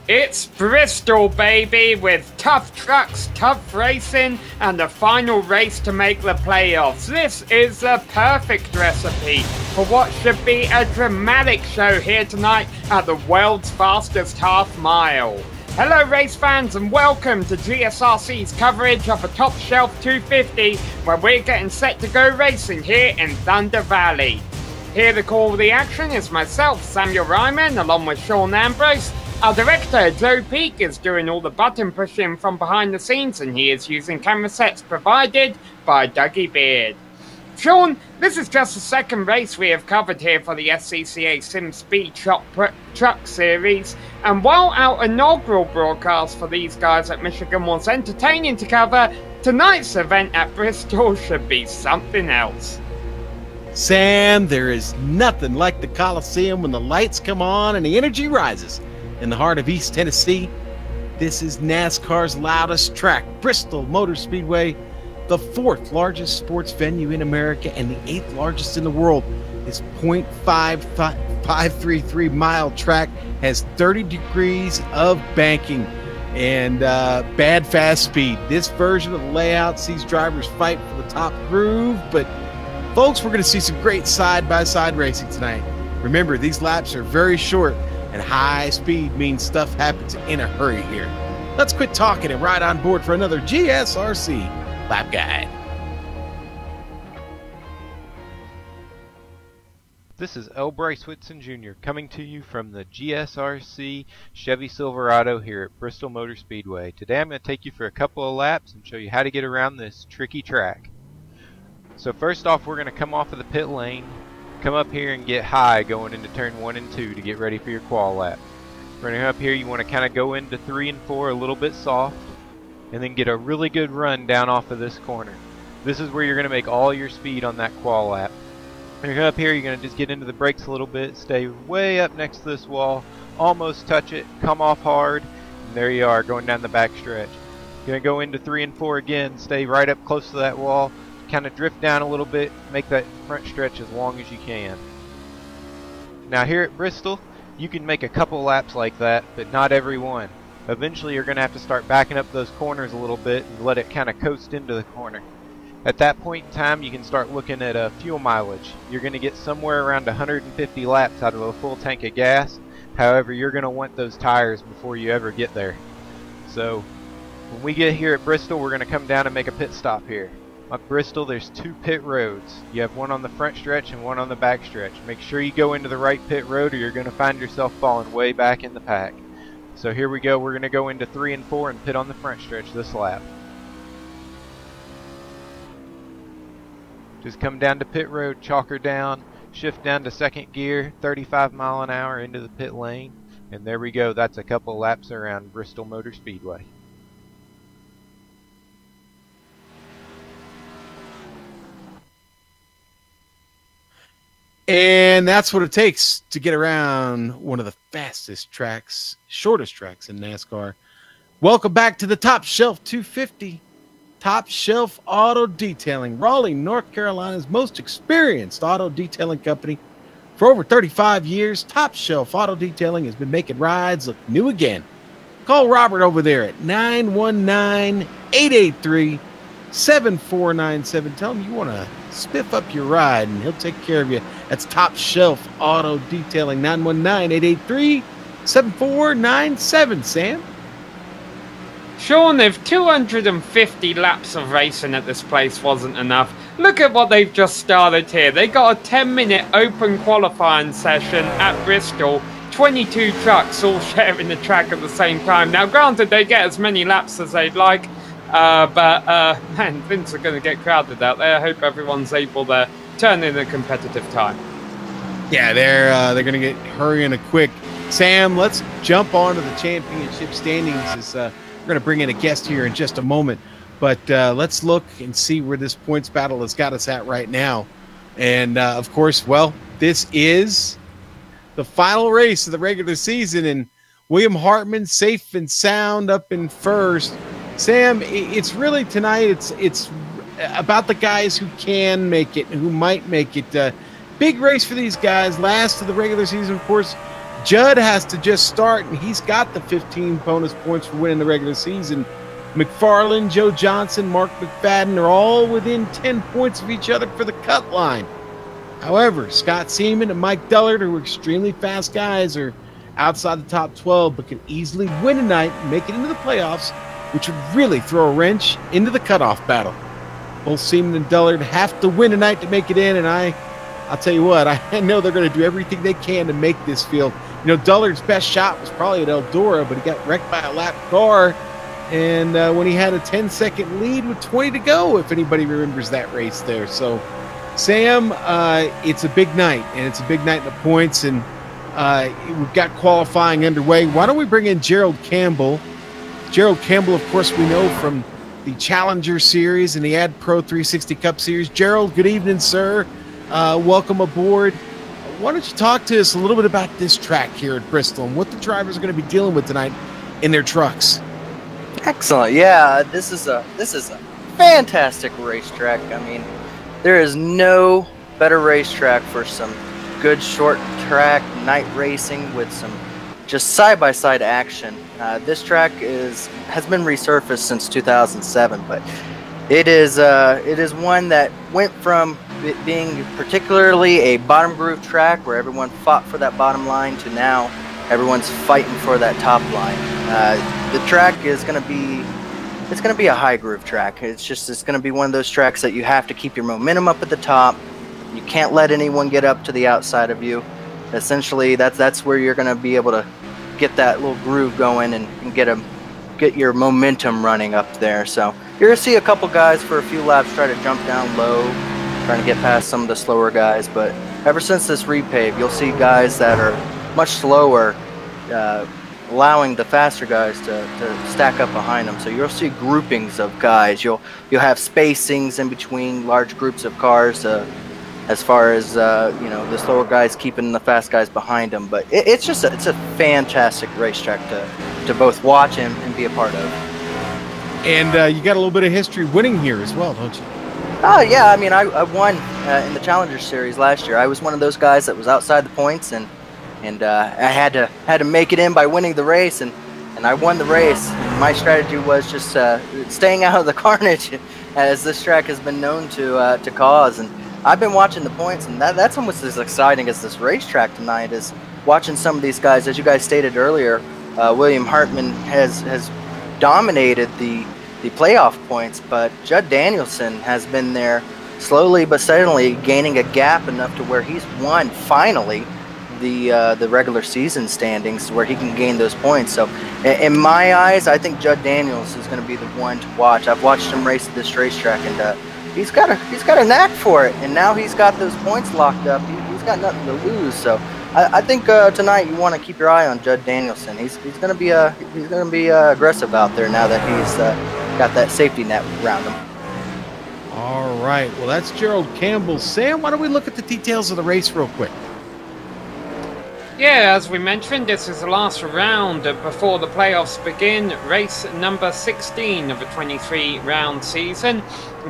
It's Bristol, baby, with tough trucks, tough racing, and the final race to make the playoffs. This is the perfect recipe for what should be a dramatic show here tonight at the world's fastest half mile. Hello race fans and welcome to GSRC's coverage of the Top Shelf 250, where we're getting set to go racing here in Thunder Valley. Here to call the action is myself, Samuel Ryman, along with Sean Ambrose. Our director, Joe Peak, is doing all the button pushing from behind the scenes, and he is using camera sets provided by Dougie Beard. Sean, this is just the second race we have covered here for the SSCA Sim Speed Truck Series, and while our inaugural broadcast for these guys at Michigan was entertaining to cover, tonight's event at Bristol should be something else. Sam, there is nothing like the Coliseum when the lights come on and the energy rises. In the heart of East Tennessee, this is NASCAR's loudest track, Bristol Motor Speedway, the 4th largest sports venue in America and the 8th largest in the world. This 0.533 mile track has 30 degrees of banking and bad fast speed. This version of the layout sees drivers fight for the top groove, but folks, we're going to see some great side-by-side racing tonight. Remember, these laps are very short, and high speed means stuff happens in a hurry here. Let's quit talking and ride on board for another GSRC Lap Guide. This is L. Bryce Whitson Jr. coming to you from the GSRC Chevy Silverado here at Bristol Motor Speedway. Today I'm going to take you for a couple of laps and show you how to get around this tricky track. So first off, we're going to come off of the pit lane, come up here and get high going into turn 1 and 2 to get ready for your qual lap. Running up here, you want to kind of go into 3 and 4 a little bit soft, and then get a really good run down off of this corner. This is where you're going to make all your speed on that qual lap. When you're up here, you're going to just get into the brakes a little bit, stay way up next to this wall, almost touch it, come off hard, and there you are going down the back stretch. You're going to go into 3 and 4 again, stay right up close to that wall, kind of drift down a little bit, make that front stretch as long as you can. Now here at Bristol, you can make a couple laps like that, but not every one. Eventually you're going to have to start backing up those corners a little bit and let it kind of coast into the corner. At that point in time, you can start looking at fuel mileage. You're going to get somewhere around 150 laps out of a full tank of gas. However, you're going to want those tires before you ever get there. So when we get here at Bristol, we're going to come down and make a pit stop here. At Bristol, there's 2 pit roads. You have one on the front stretch and one on the back stretch. Make sure you go into the right pit road or you're going to find yourself falling way back in the pack. So here we go. We're going to go into 3 and 4 and pit on the front stretch this lap. Just come down to pit road, chalk her down, shift down to 2nd gear, 35 mile an hour into the pit lane. And there we go. That's a couple laps around Bristol Motor Speedway. And that's what it takes to get around one of the fastest tracks, shortest tracks in NASCAR. Welcome back to the Top Shelf 250. Top Shelf Auto Detailing, Raleigh, North Carolina's most experienced auto detailing company. For over 35 years, Top Shelf Auto Detailing has been making rides look new again. Call Robert over there at 919-883-7497. Tell him you want to spiff up your ride and he'll take care of you. That's Top Shelf Auto Detailing, 919-883-7497. Sam? Sean, if 250 laps of racing at this place wasn't enough, look at what they've just started here. They got a 10-minute open qualifying session at Bristol. 22 trucks all sharing the track at the same time. Now, granted, they get as many laps as they'd like, but man, things are going to get crowded out there. I hope everyone's able to turn in a competitive time. Yeah, they're going to get hurrying and quick. Sam, let's jump onto the championship standings. We're going to bring in a guest here in just a moment, but let's look and see where this points battle has got us at right now. And of course, well, this is the final race of the regular season, and William Hartman safe and sound up in first. Sam, it's really tonight, it's about the guys who can make it and who might make it. Big race for these guys. Last of the regular season, of course, Judd has to just start, and he's got the 15 bonus points for winning the regular season. McFarland, Joe Johnson, Mark McFadden are all within 10 points of each other for the cut line. However, Scott Seaman and Mike Dullard, who are extremely fast guys, are outside the top 12, but can easily win tonight and make it into the playoffs, which would really throw a wrench into the cutoff battle. Both Seaman and Dullard have to win tonight to make it in, and I'll tell you what, I know they're going to do everything they can to make this field. You know, Dullard's best shot was probably at Eldora, but he got wrecked by a lap car, and when he had a 10-second lead with 20 to go, if anybody remembers that race there. So, Sam, it's a big night, and it's a big night in the points, and we've got qualifying underway. Why don't we bring in Gerald Campbell? Gerald Campbell, of course, we know from the Challenger Series and the Ad Pro 360 Cup Series. Gerald, good evening, sir. Welcome aboard. Why don't you talk to us a little bit about this track here at Bristol and what the drivers are going to be dealing with tonight in their trucks? Excellent. Yeah, this is a fantastic racetrack. I mean, there is no better racetrack for some good short track night racing with some just side-by-side action. This track has been resurfaced since 2007, but it is one that went from it being particularly a bottom groove track where everyone fought for that bottom line to now everyone's fighting for that top line. The track is going to be a high groove track. It's going to be one of those tracks that you have to keep your momentum up at the top. You can't let anyone get up to the outside of you. Essentially, that's where you're going to be able to get that little groove going and get your momentum running up there. So you're going to see a couple guys for a few laps try to jump down low, trying to get past some of the slower guys. But ever since this repave, you'll see guys that are much slower, allowing the faster guys to stack up behind them. So you'll see groupings of guys. You'll have spacings in between large groups of cars, as far as the slower guys keeping the fast guys behind them. But it's a fantastic racetrack to both watch and be a part of. And you got a little bit of history winning here as well, don't you? Oh yeah, I mean I won in the Challenger Series last year. I was one of those guys that was outside the points, and I had to make it in by winning the race, and I won the race. My strategy was just staying out of the carnage, as this track has been known to cause. And I've been watching the points, and that's almost as exciting as this racetrack tonight is watching some of these guys. As you guys stated earlier, William Hartman has dominated the playoff points, but Judd Danielson has been there slowly but steadily gaining a gap enough to where he's won finally the regular season standings, where he can gain those points. So in my eyes, I think Judd Daniels is going to be the one to watch. I've watched him race at this racetrack, and he's got a knack for it, and now he's got those points locked up. He's got nothing to lose. So I think tonight you want to keep your eye on Judd Danielson. He's going to be aggressive out there now that he's got that safety net around him. All right. Well, that's Gerald Campbell. Sam, why don't we look at the details of the race real quick? Yeah, as we mentioned, this is the last round before the playoffs begin. Race number 16 of a 23-round season.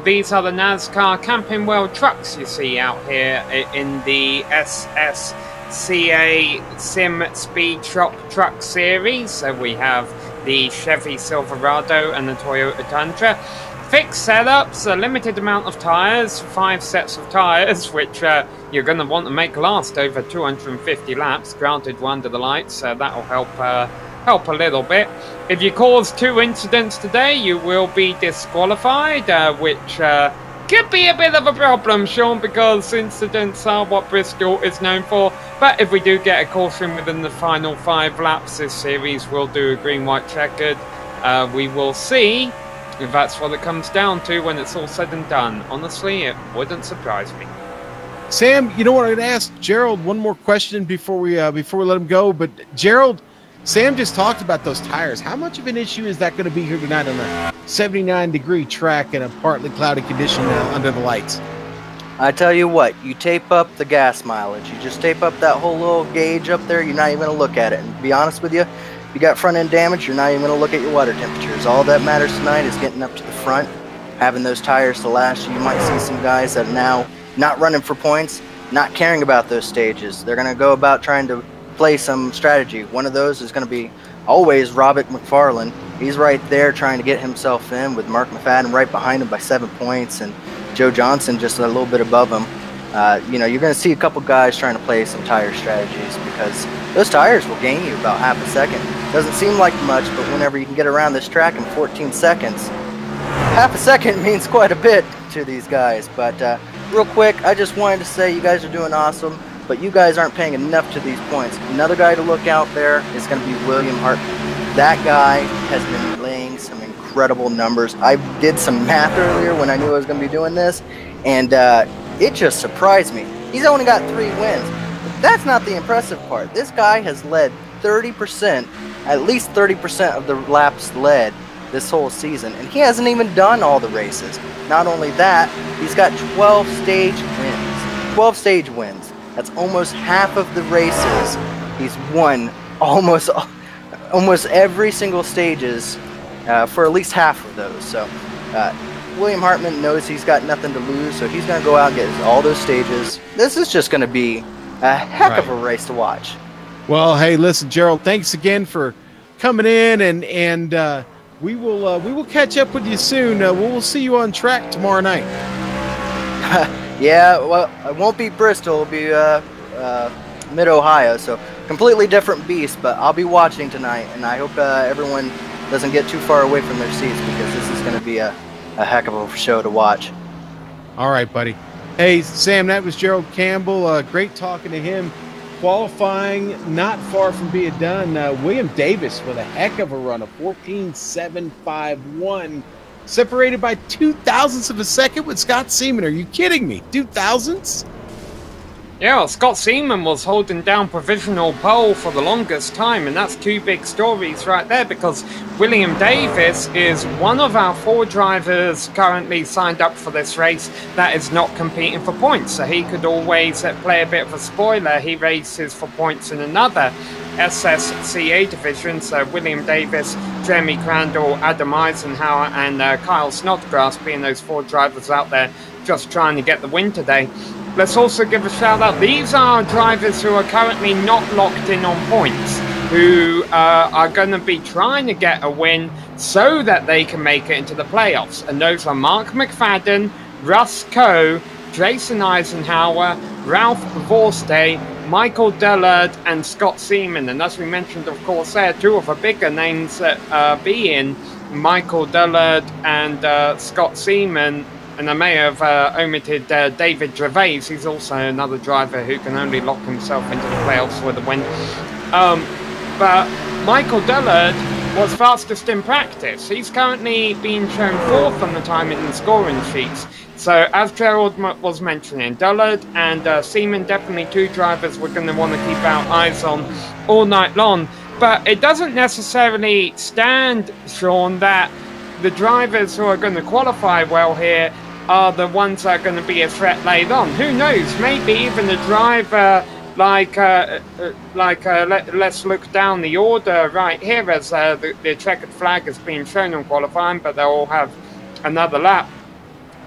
These are the NASCAR Camping World trucks you see out here in the SSCA Sim Speed Shop Truck Series. So we have the Chevy Silverado and the Toyota Tundra. Fixed setups, a limited amount of tyres, 5 sets of tyres, which you're going to want to make last over 250 laps. Granted, we're under the lights, so that'll help a little bit. If you cause 2 incidents today, you will be disqualified, which could be a bit of a problem, Sean, because incidents are what Bristol is known for. But if we do get a caution within the final 5 laps, this series will do a green-white checkered. We will see if that's what it comes down to when it's all said and done. Honestly, it wouldn't surprise me. Sam, you know what, I'm going to ask Gerald one more question before we let him go. But Gerald, Sam just talked about those tires. How much of an issue is that going to be here tonight on a 79-degree track in a partly cloudy condition under the lights? I tell you what, you tape up the gas mileage. You just tape up that whole little gauge up there. You're not even going to look at it. And to be honest with you, if you got front end damage, you're not even going to look at your water temperatures. All that matters tonight is getting up to the front, having those tires to last you. You might see some guys that are now not running for points, not caring about those stages. They're going to go about trying to play some strategy. One of those is going to be always Robert McFarland. He's right there trying to get himself in, with Mark McFadden right behind him by 7 points, and Joe Johnson just a little bit above him. You know, you're going to see a couple guys trying to play some tire strategies, because those tires will gain you about half a second. Doesn't seem like much, but whenever you can get around this track in 14 seconds, half a second means quite a bit to these guys. But real quick, I just wanted to say you guys are doing awesome, but you guys aren't paying enough to these points. Another guy to look out there is going to be William Hartman. That guy has been laying some incredible numbers. I did some math earlier when I knew I was going to be doing this, and it just surprised me. He's only got 3 wins. But that's not the impressive part. This guy has led 30%, at least 30% of the laps led this whole season, and he hasn't even done all the races. Not only that, he's got 12 stage wins. 12 stage wins. That's almost half of the races. He's won almost every single stages for at least half of those. So William Hartman knows he's got nothing to lose, so he's going to go out and get all those stages. This is just going to be a heck of a race to watch. Well, hey, listen, Gerald, thanks again for coming in, and we will catch up with you soon. We'll see you on track tomorrow night. Yeah, well, it won't be Bristol. It'll be mid-Ohio, so completely different beast, but I'll be watching tonight, and I hope everyone doesn't get too far away from their seats, because this is going to be a heck of a show to watch. All right, buddy. Hey, Sam, that was Gerald Campbell. Great talking to him. Qualifying not far from being done. William Davis with a heck of a run, a 14.751. Separated by 0.02 of a second with Scott Seaman. Are you kidding me? 0.02? Yeah, well, Scott Seaman was holding down provisional pole for the longest time, and that's 2 big stories right there, because William Davis is one of our 4 drivers currently signed up for this race that is not competing for points, so he could always play a bit of a spoiler. He races for points in another SSCA division, so William Davis, Jeremy Crandall, Adam Eisenhower, and Kyle Snodgrass being those 4 drivers out there just trying to get the win today. Let's also give a shout out. These are drivers who are currently not locked in on points, who are going to be trying to get a win so that they can make it into the playoffs. And those are Mark McFadden, Russ Coe, Jason Eisenhower, Ralph Vorstay, Michael Dillard, and Scott Seaman. And as we mentioned, of course, there are 2 of the bigger names that being Michael Dillard and Scott Seaman. And I may have omitted David Gervais. He's also another driver who can only lock himself into the playoffs with a win. But Michael Dillard was fastest in practice. He's currently being shown 4th on the timing and scoring sheets. So as Gerald was mentioning, Dillard and Seaman, definitely 2 drivers we're going to want to keep our eyes on all night long. But it doesn't necessarily stand, Sean, that the drivers who are going to qualify well here are the ones that are going to be a threat later on. Who knows? Maybe even a driver let's look down the order right here as the checkered flag is being shown on qualifying, but they'll all have another lap.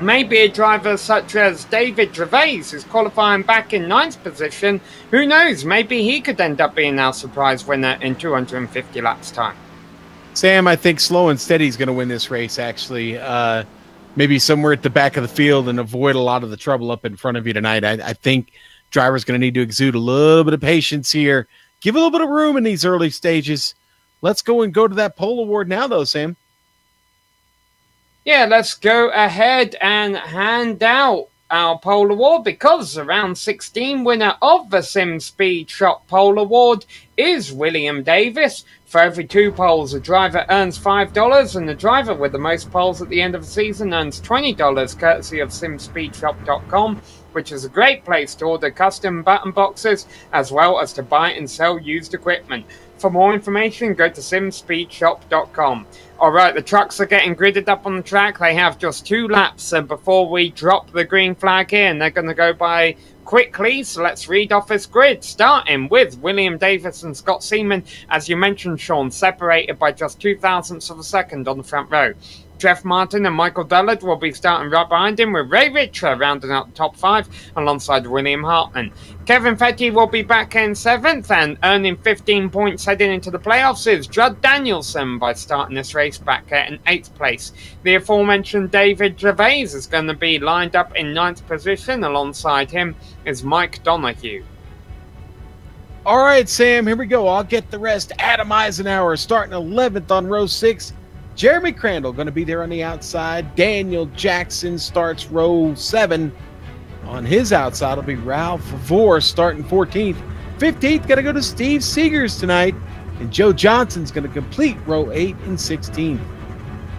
Maybe a driver such as David Gervais is qualifying back in 9th position. Who knows? Maybe he could end up being our surprise winner in 250 laps time. Sam, I think slow and steady is going to win this race, actually. Maybe somewhere at the back of the field and avoid a lot of the trouble up in front of you tonight. I think drivers going to need to exude a little bit of patience here. Give a little bit of room in these early stages. Let's go to that pole award now, though, Sam. Yeah, let's go ahead and hand out our pole award, because the round 16 winner of the Sim Speed Shop pole award is William Davis. For every 2 poles, a driver earns $5, and the driver with the most poles at the end of the season earns $20, courtesy of simspeedshop.com, which is a great place to order custom button boxes, as well as to buy and sell used equipment. For more information, go to simspeedshop.com. Alright, the trucks are getting gridded up on the track. They have just 2 laps before we drop the green flag here, and they're going to go by quickly. So let's read off this grid, starting with William Davis and Scott Seaman, as you mentioned, Sean, separated by just 0.02 of a second on the front row. Jeff Martin and Michael Dullard will be starting right behind him, with Ray Richer rounding out the top 5 alongside William Hartman. Kevin Fetty will be back in 7th, and earning 15 points heading into the playoffs is Judd Danielson by starting this race back in 8th place. The aforementioned David Gervais is going to be lined up in 9th position. Alongside him is Mike Donahue. All right, Sam, here we go. I'll get the rest. Adam Eisenhower starting 11th on row 6. Jeremy Crandall going to be there on the outside. Daniel Jackson starts row 7. On his outside will be Ralph Vore starting 14th. 15th going to go to Steve Seegers tonight. And Joe Johnson's going to complete row 8 and 16th.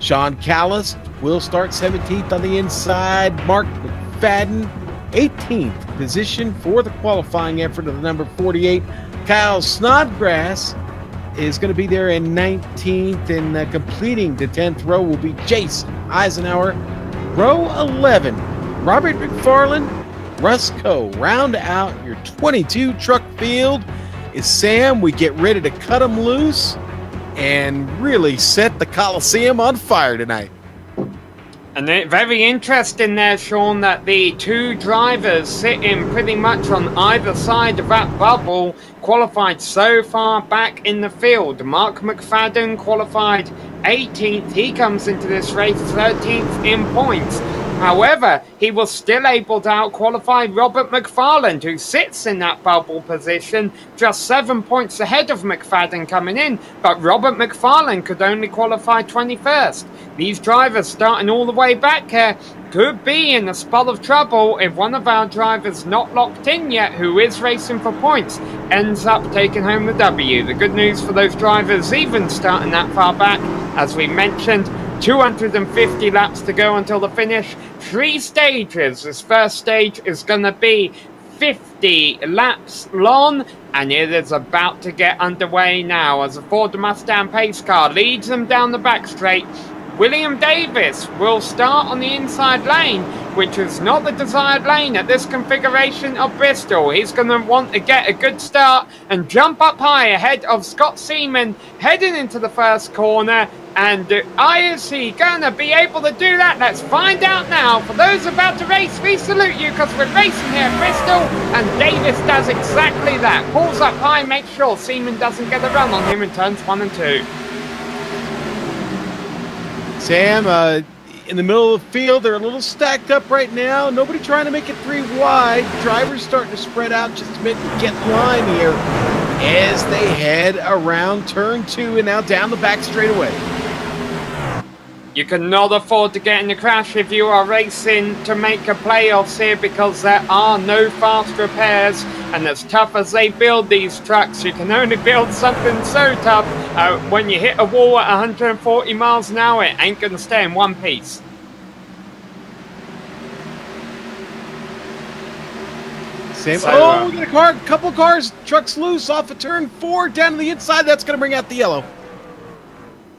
Sean Callis will start 17th on the inside. Mark McFadden, 18th position for the qualifying effort of the number 48. Kyle Snodgrass is going to be there in 19th, and completing the 10th row will be Jason Eisenhower. Row 11, Robert McFarland, Russ Coe. Round out your 22 truck field is Sam. We get ready to cut them loose and really set the Coliseum on fire tonight. And very interesting there, Sean, that the 2 drivers sitting pretty much on either side of that bubble qualified so far back in the field. Mark McFadden qualified 18th. He comes into this race 13th in points. However, he was still able to out-qualify Robert McFarland, who sits in that bubble position, just 7 points ahead of McFadden coming in, but Robert McFarland could only qualify 21st. These drivers starting all the way back here could be in a spot of trouble if one of our drivers not locked in yet, who is racing for points, ends up taking home the W. The good news for those drivers even starting that far back, as we mentioned, 250 laps to go until the finish. 3 stages. This first stage is going to be 50 laps long, and it is about to get underway now as a Ford Mustang pace car leads them down the back straight. William Davis will start on the inside lane, which is not the desired lane at this configuration of Bristol. He's going to want to get a good start and jump up high ahead of Scott Seaman heading into the first corner. And is he going to be able to do that? Let's find out now. For those about to race, we salute you because we're racing here at Bristol, and Davis does exactly that. Pulls up high, makes sure Seaman doesn't get a run on him in turns 1 and 2. Sam, in the middle of the field, they're a little stacked up right now. Nobody trying to make it 3 wide. Drivers starting to spread out just a bit and get in line here as they head around turn 2 and now down the back straightaway. You cannot afford to get in a crash if you are racing to make a playoffs here, because there are no fast repairs, and as tough as they build these trucks, you can only build something so tough. When you hit a wall at 140 miles an hour, it ain't going to stay in one piece. Sam, we got a couple cars, trucks loose off of turn 4 down to the inside. That's going to bring out the yellow.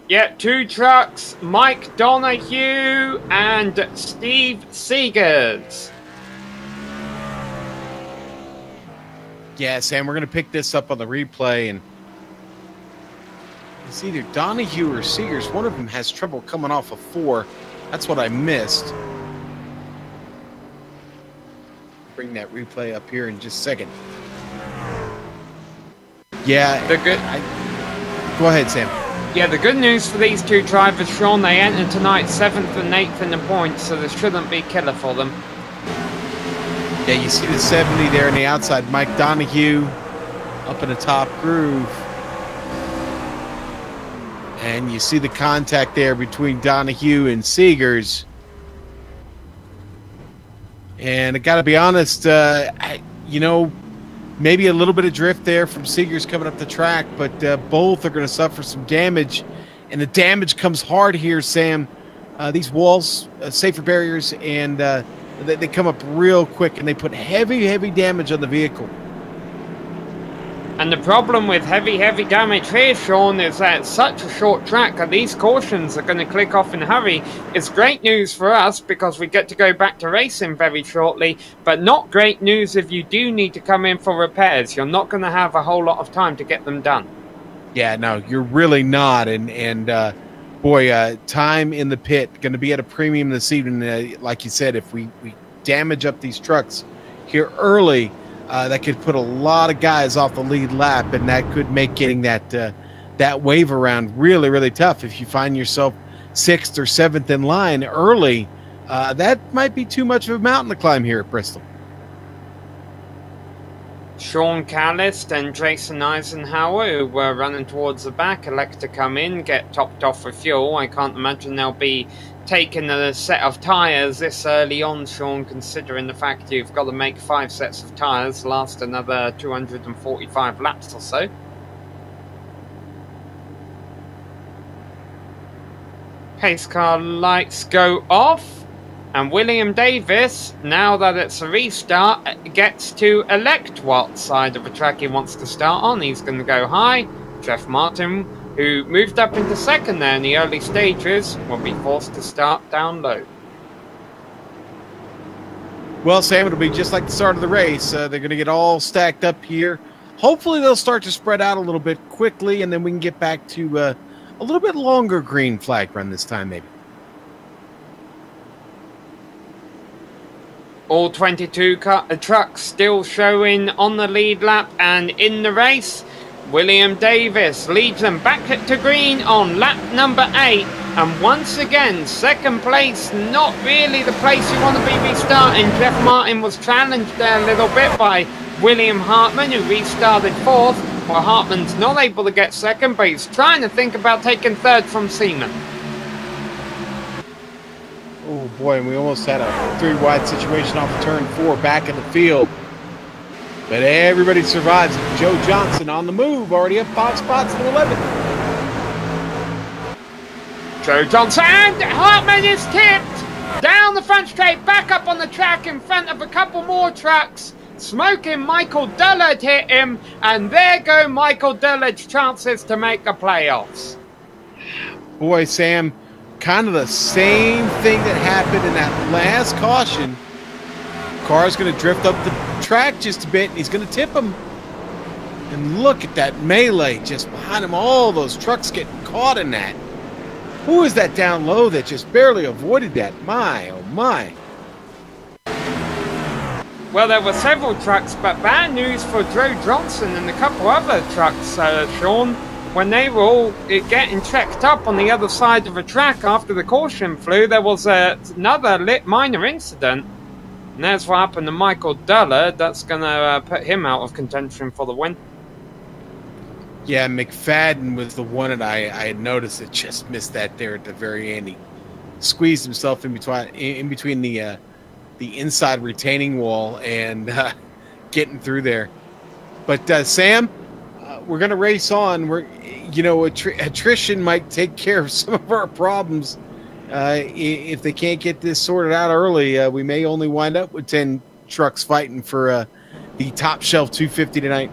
Yeah, 2 trucks, Mike Donahue and Steve Seegers. Yeah, Sam, we're going to pick this up on the replay, and it's either Donahue or Seegers. One of them has trouble coming off of 4. That's what I missed. Bring that replay up here in just a second. Yeah, they're good. Go ahead, Sam. Yeah, the good news for these 2 drivers, Sean, they enter tonight 7th and 8th in the points, so this shouldn't be killer for them. Yeah, you see the 70 there on the outside. Mike Donahue up in the top groove. And you see the contact there between Donahue and Seegers. And I got to be honest, maybe a little bit of drift there from Seegers coming up the track, but both are going to suffer some damage. And the damage comes hard here, Sam. These walls, safer barriers, and they come up real quick, and they put heavy, heavy damage on the vehicle. And the problem with heavy damage here, Sean, is that it's such a short track and these cautions are going to click off in a hurry. It's great news for us because we get to go back to racing very shortly, but not great news if you do need to come in for repairs. You're not going to have a whole lot of time to get them done. Yeah, no, you're really not. And boy, time in the pit going to be at a premium this evening. Like you said, if we damage up these trucks here early, that could put a lot of guys off the lead lap, and that could make getting that wave around really, really tough. If you find yourself 6th or 7th in line early, that might be too much of a mountain to climb here at Bristol. Sean Callist and Jason Eisenhower, who were running towards the back, elect to come in, get topped off with fuel. I can't imagine they'll be taking a set of tyres this early on, Sean, considering the fact you've got to make 5 sets of tyres, last another 245 laps or so. Pace car lights go off. And William Davis, now that it's a restart, gets to elect what side of the track he wants to start on. He's going to go high. Jeff Martin, who moved up into 2nd there in the early stages, will be forced to start down low. Well, Sam, it'll be just like the start of the race. They're going to get all stacked up here. Hopefully they'll start to spread out a little bit quickly, and then we can get back to a little bit longer green flag run this time, maybe. All 22 trucks still showing on the lead lap and in the race. William Davis leads them back to green on lap number 8. And once again, 2nd place, not really the place you want to be restarting. Jeff Martin was challenged there a little bit by William Hartman, who restarted 4th. Well, Hartman's not able to get 2nd, but he's trying to think about taking 3rd from Seaman. Oh boy, and we almost had a 3-wide situation off of turn 4 back in the field. But everybody survives. Joe Johnson on the move, already up 5 spots to 11th. Joe Johnson, and Hartman is tipped down the front straight, back up on the track in front of a couple more trucks. Smoking Michael Dullard hit him, and there go Michael Dullard's chances to make the playoffs. Boy, Sam, kind of the same thing that happened in that last caution. Car's going to drift up the track just a bit, and he's going to tip him. And look at that melee just behind him. All those trucks getting caught in that. Who is that down low that just barely avoided that? My, oh my. Well, there were several trucks, but bad news for Joe Johnson and a couple other trucks, Sean. When they were all getting checked up on the other side of the track after the caution flew, there was another minor incident. And that's what happened to Michael Dullard. That's going to put him out of contention for the win. Yeah, McFadden was the one that I had noticed that just missed that there at the very end. He squeezed himself in between the inside retaining wall and getting through there. But Sam, we're going to race on. Attrition might take care of some of our problems. If they can't get this sorted out early, we may only wind up with 10 trucks fighting for the top shelf 250 tonight.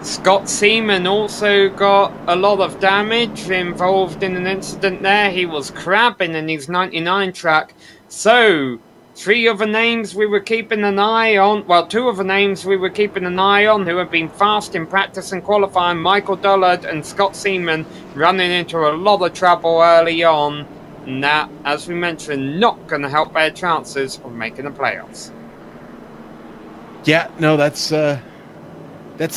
Scott Seaman also got a lot of damage involved in an incident there. He was crabbing in his 99 truck. So, 3 of the names we were keeping an eye on, well, 2 of the names we were keeping an eye on who have been fast in practice and qualifying, Michael Dullard and Scott Seaman, running into a lot of trouble early on. And that, as we mentioned, not going to help their chances of making the playoffs. Yeah, no, that's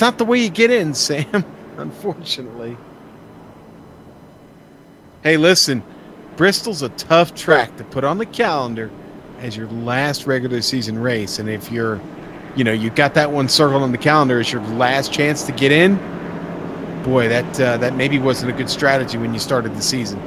not the way you get in, Sam, unfortunately. Hey, listen, Bristol's a tough track to put on the calendar as your last regular season race. And if you've got that one circled on the calendar as your last chance to get in, boy, that maybe wasn't a good strategy when you started the season.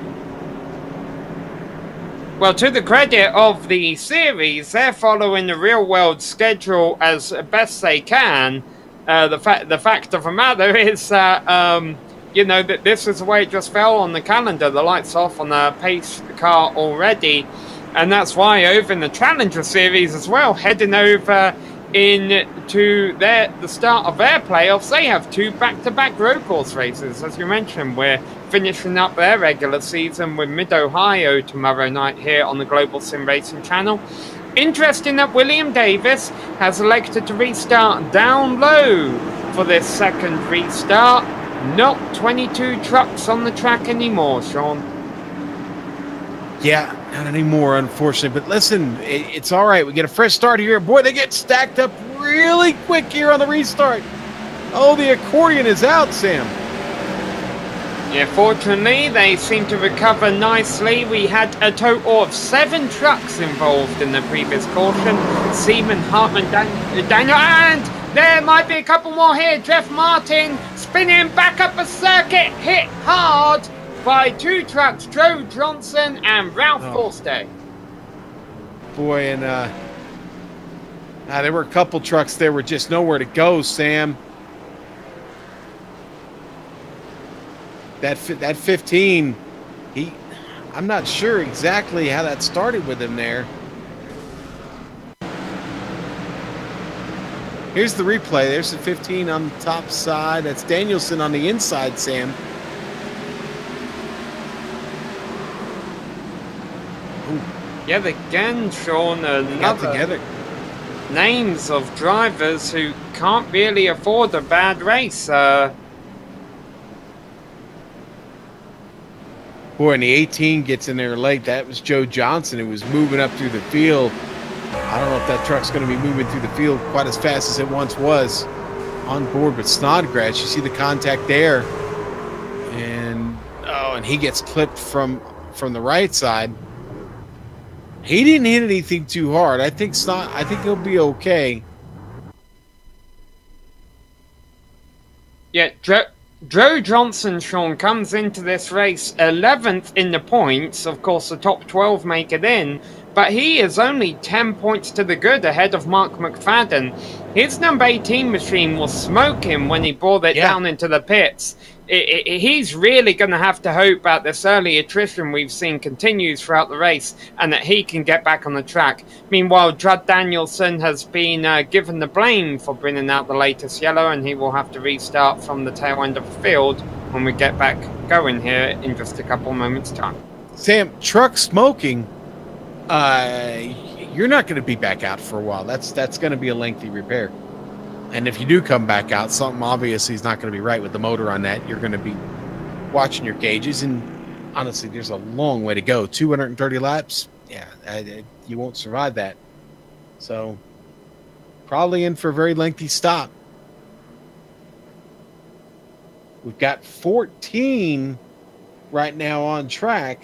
Well, to the credit of the series, they're following the real-world schedule as best they can. The fact of the matter is that, that this is the way it just fell on the calendar. The lights off on the pace car already. And that's why over in the Challenger Series as well, heading over into the start of their playoffs, they have 2 back-to-back road course races. As you mentioned, we're finishing up their regular season with Mid-Ohio tomorrow night here on the Global SimRacing Channel. Interesting that William Davis has elected to restart down low for this second restart. Not 22 trucks on the track anymore, Sean. Yeah, not anymore, unfortunately. But listen, it's all right. We get a fresh start here. Boy, they get stacked up really quick here on the restart. Oh, the accordion is out, Sam. Yeah, fortunately, they seem to recover nicely. We had a total of 7 trucks involved in the previous caution. Seaman, Hartman, Daniel, and there might be a couple more here. Jeff Martin spinning back up the circuit, hit hard by 2 trucks, Joe Johnson and Ralph Forstay. Boy, and there were a couple trucks there were just nowhere to go, Sam. That 15, I'm not sure exactly how that started with him there. Here's the replay. There's the 15 on the top side. That's Danielson on the inside, Sam. Yet again, Sean, another names of drivers who can't really afford a bad race. Boy, and the 18 gets in there late. That was Joe Johnson who was moving up through the field. I don't know if that truck's going to be moving through the field quite as fast as it once was on board with Snodgrass. You see the contact there. And, and he gets clipped from the right side. He didn't hit anything too hard. I think he'll be okay. Yeah, Joe Johnson, Sean, comes into this race 11th in the points. Of course, the top 12 make it in, but he is only 10 points to the good ahead of Mark McFadden. His number 18 machine will smoke him when he brought it down into the pits. He's really going to have to hope that this early attrition we've seen continues throughout the race and that he can get back on the track. Meanwhile, Judd Danielson has been given the blame for bringing out the latest yellow, and he will have to restart from the tail end of the field when we get back going here in just a couple moments' time. Sam, truck smoking, you're not going to be back out for a while. That's going to be a lengthy repair. And if you do come back out, something obviously is not going to be right with the motor on that. You're going to be watching your gauges, and honestly, there's a long way to go. 230 laps, you won't survive that. So, probably in for a very lengthy stop. We've got 14 right now on track.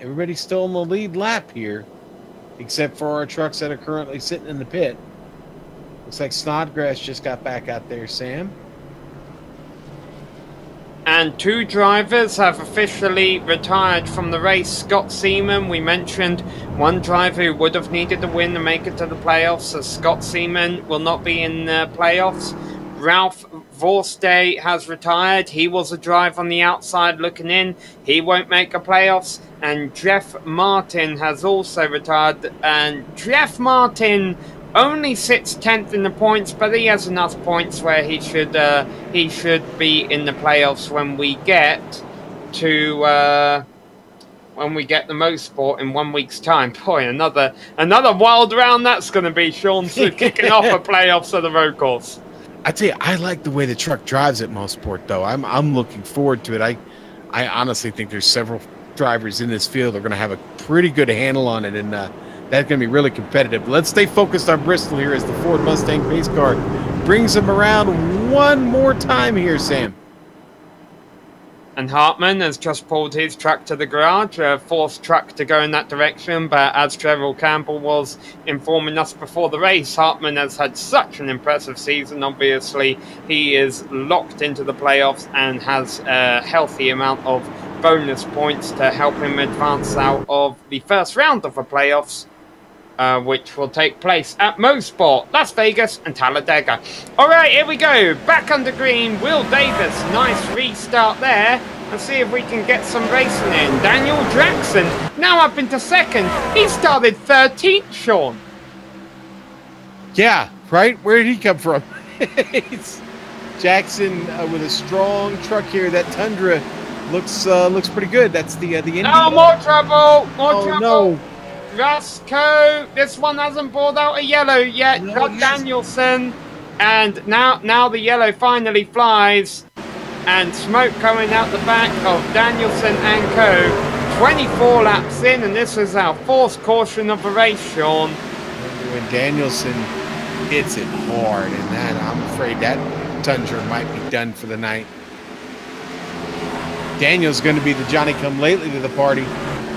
Everybody's still in the lead lap here, except for our trucks that are currently sitting in the pit. Looks like Snodgrass just got back out there, Sam. And 2 drivers have officially retired from the race. Scott Seaman, we mentioned one driver who would have needed the win to make it to the playoffs. So Scott Seaman will not be in the playoffs. Ralph Vorstay has retired. He was a driver on the outside looking in. He won't make the playoffs. And Jeff Martin has also retired. And Jeff Martin only sits 10th in the points, but he has enough points where he should be in the playoffs when we get to the Motorsport in 1 week's time. Boy, another wild round that's going to be, Sean, kicking off the playoffs of the road course. I tell you, I like the way the truck drives at Motorsport, though. I'm looking forward to it. I honestly think there's several drivers in this field that are going to have a pretty good handle on it, and that's going to be really competitive. Let's stay focused on Bristol here as the Ford Mustang pace car brings them around one more time here, Sam. And Hartman has just pulled his truck to the garage, a fourth truck to go in that direction, but as Trevor Campbell was informing us before the race, Hartman has had such an impressive season. Obviously, he is locked into the playoffs and has a healthy amount of bonus points to help him advance out of the first round of the playoffs, which will take place at Motorsport, Las Vegas and Talladega. Alright, here we go. Back under green, Will Davis. Nice restart there. Let's see if we can get some racing in. Daniel Jackson, now up into second. He started 13th, Sean. Yeah, right? Where did he come from? It's Jackson with a strong truck here. That Tundra looks pretty good. That's the Indy. Oh, more trouble! More trouble! No. Rusco, this one hasn't brought out a yellow yet. No, Danielson, and now the yellow finally flies. and smoke coming out the back of Danielson and co. 24 laps in, and this is our fourth caution of the race, Sean. When Danielson hits it hard, and that, I'm afraid that Tundra might be done for the night. Daniel's going to be the Johnny-come-lately to the party.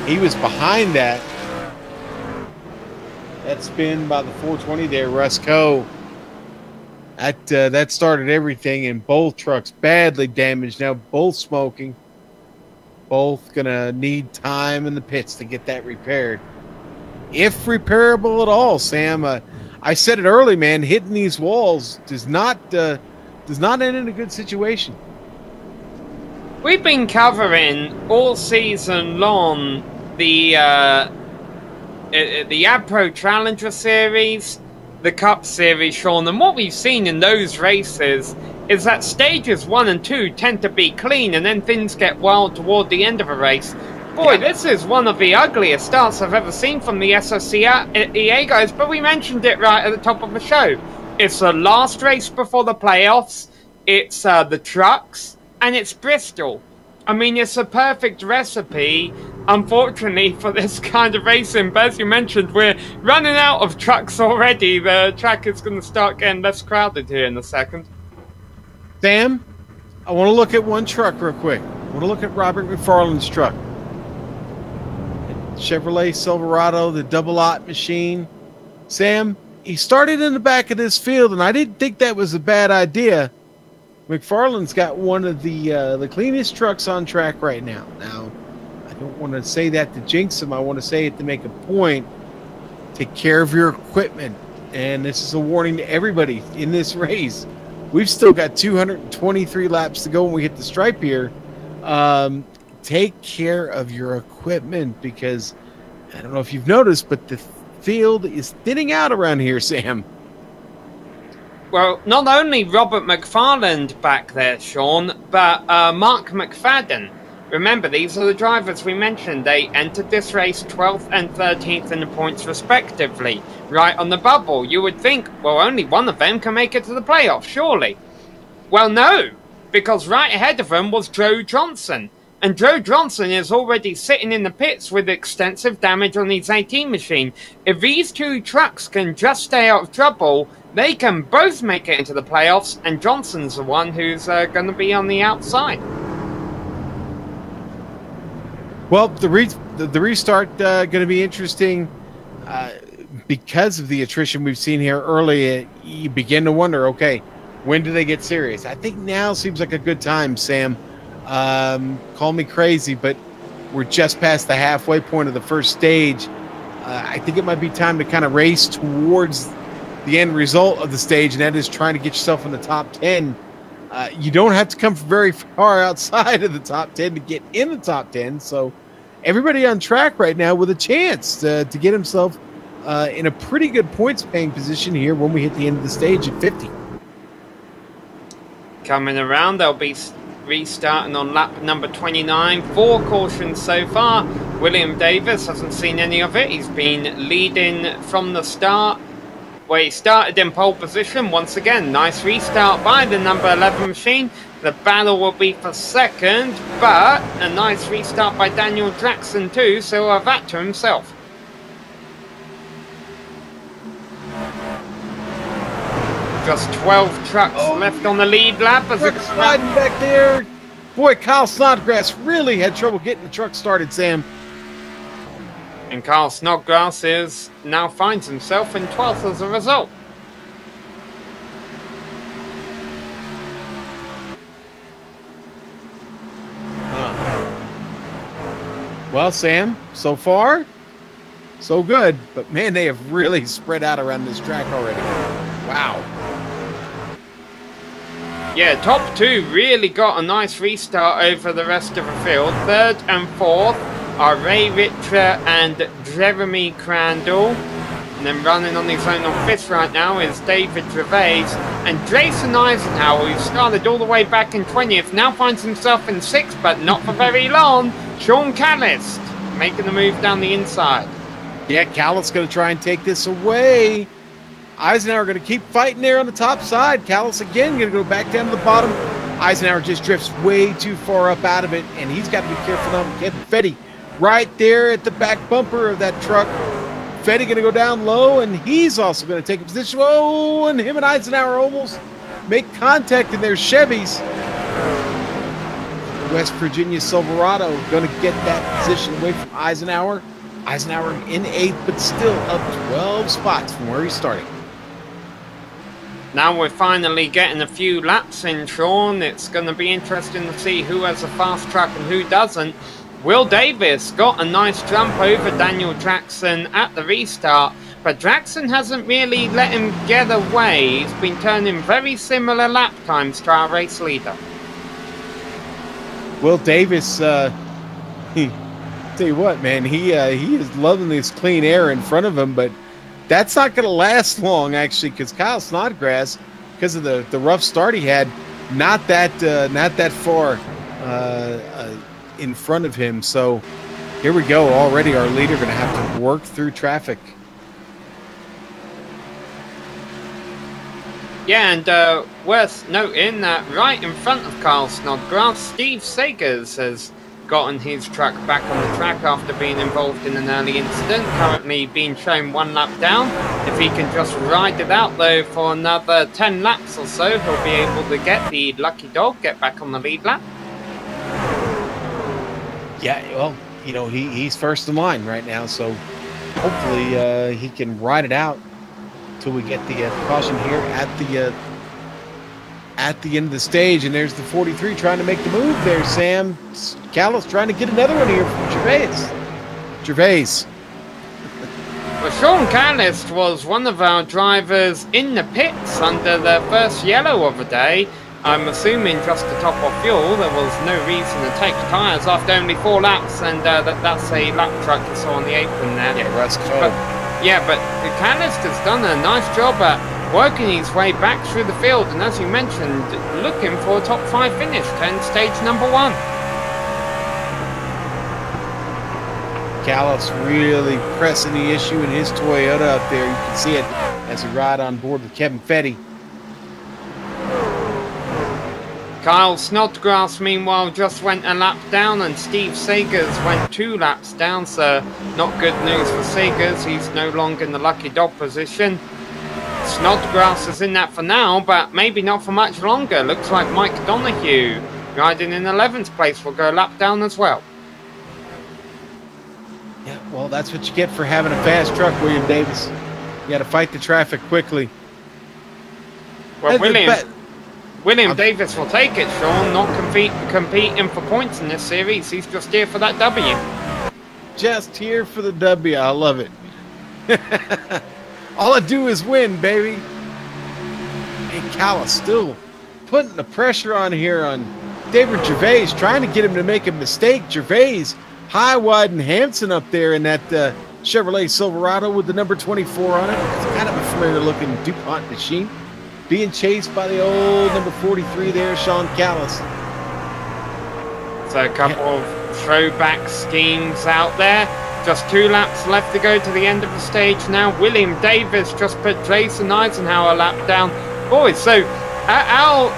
He was behind that. That spin by the 420 there, Russ Coe. That started everything, and both trucks badly damaged. Now both smoking. Both going to need time in the pits to get that repaired. If repairable at all, Sam. I said it early, man. Hitting these walls does not end in a good situation. We've been covering all season long the AdPro Challenger Series, the Cup Series, Sean, and what we've seen in those races is that stages 1 and 2 tend to be clean, and then things get wild toward the end of a race. Boy, this is one of the ugliest starts I've ever seen from the SSCA guys, but we mentioned it right at the top of the show. It's the last race before the playoffs, it's the trucks, and it's Bristol. I mean, it's a perfect recipe, unfortunately, for this kind of racing. But as you mentioned, we're running out of trucks already. The track is going to start getting less crowded here in a second. Sam, I want to look at one truck real quick. I want to look at Robert McFarland's truck. Chevrolet Silverado, the double-aught machine. Sam, he started in the back of this field, and I didn't think that was a bad idea. McFarland's got one of the cleanest trucks on track right now. Now, I don't want to say that to jinx him. I want to say it to make a point. Take care of your equipment. And this is a warning to everybody in this race. We've still got 223 laps to go when we hit the stripe here. Take care of your equipment, because I don't know if you've noticed, but the field is thinning out around here, Sam. Well, not only Robert McFarland back there, Sean, but Mark McFadden. Remember, these are the drivers we mentioned. They entered this race 12th and 13th in the points respectively, right on the bubble. You would think, well, only one of them can make it to the playoffs, surely. Well, no, because right ahead of them was Joe Johnson. And Joe Johnson is already sitting in the pits with extensive damage on his 18 machine. If these two trucks can just stay out of trouble, they can both make it into the playoffs, and Johnson's the one who's going to be on the outside. Well, the restart going to be interesting because of the attrition we've seen here early. You begin to wonder, okay, when do they get serious? I think now seems like a good time, Sam. Call me crazy, but we're just past the halfway point of the first stage. I think it might be time to kind of race towards the end result of the stage, and that is trying to get yourself in the top 10. You don't have to come very far outside of the top 10 to get in the top 10, so everybody on track right now with a chance to get himself in a pretty good points-paying position here when we hit the end of the stage at 50. Coming around, they'll be restarting on lap number 29. 4 cautions so far. William Davis hasn't seen any of it. He's been leading from the start. Well, he started in pole position. Once again, nice restart by the number 11 machine. The battle will be for second, but a nice restart by Daniel Jackson too, so he'll have that to himself. Just 12 trucks left on the lead lap as it's sliding back there. Boy, Kyle Snodgrass really had trouble getting the truck started, Sam. And Kyle Snodgrass now finds himself in 12th as a result. Well, Sam, so far, so good. But man, they have really spread out around this track already. Wow. Yeah, top 2 really got a nice restart over the rest of the field. 3rd and 4th are Ray Richer and Jeremy Crandall. And then running on his own on 5th right now is David Gervais. And Jason Eisenhower, who started all the way back in 20th, now finds himself in 6th, but not for very long. Sean Callis making the move down the inside. Yeah, Callis going to try and take this away. Eisenhower going to keep fighting there on the top side. Callis again going to go back down to the bottom. Eisenhower just drifts way too far up out of it, and he's got to be careful now. Kevin Fetty right there at the back bumper of that truck. Fetty going to go down low, and he's also going to take a position. Oh, and him and Eisenhower almost make contact in their Chevys. West Virginia Silverado going to get that position away from Eisenhower. Eisenhower in 8th, but still up 12 spots from where he's starting. Now we're finally getting a few laps in, Sean. It's going to be interesting to see who has a fast truck and who doesn't. Will Davis got a nice jump over Daniel Jackson at the restart, but Jackson hasn't really let him get away. He's been turning very similar lap times to our race leader. Will Davis, tell you what, man, he is loving this clean air in front of him, but that's not going to last long, actually, because Kyle Snodgrass, because of the rough start he had, not that far in front of him. So here we go. Already our leader going to have to work through traffic. Yeah, and worth noting that right in front of Kyle Snodgrass, Steve Sagers has gotten his truck back on the track after being involved in an early incident, currently being shown 1 lap down. If he can just ride it out though for another 10 laps or so, he'll be able to get the lucky dog, get back on the lead lap. Yeah, well, you know, he's first in line right now, so hopefully he can ride it out till we get the caution here at the end of the stage. And there's the 43 trying to make the move there, Sam. Callis trying to get another one here from Gervais. Well, Sean Callis was one of our drivers in the pits under the first yellow of the day. I'm assuming just to top off fuel. There was no reason to take tyres after only 4 laps, and that's a lap truck you saw on the apron there. Yeah, Russ. But Callis has done a nice job at working his way back through the field, and as you mentioned, looking for a top 5 finish to end stage number 1. Callis really pressing the issue in his Toyota up there. You can see it as he ride on board with Kevin Fetty. Kyle Snodgrass, meanwhile, just went a lap down, and Steve Sagers went 2 laps down, so not good news for Sagers. He's no longer in the lucky dog position. Snodgrass is in that for now, but maybe not for much longer. Looks like Mike Donoghue, riding in 11th place, will go a lap down as well. Yeah, well, that's what you get for having a fast truck, William Davis. You got to fight the traffic quickly. Well, William Davis will take it, Sean. Not competing for points in this series. He's just here for that W. Just here for the W. I love it. All I do is win, baby. And Callis still putting the pressure on here on David Gervais, trying to get him to make a mistake. Gervais high, wide, and Hanson up there in that Chevrolet Silverado with the number 24 on it. It's kind of a familiar-looking DuPont machine. Being chased by the old number 43 there, Sean Callis. So a couple of throwback schemes out there. Just 2 laps left to go to the end of the stage now. William Davis just put Jason Eisenhower a lap down. Boys, so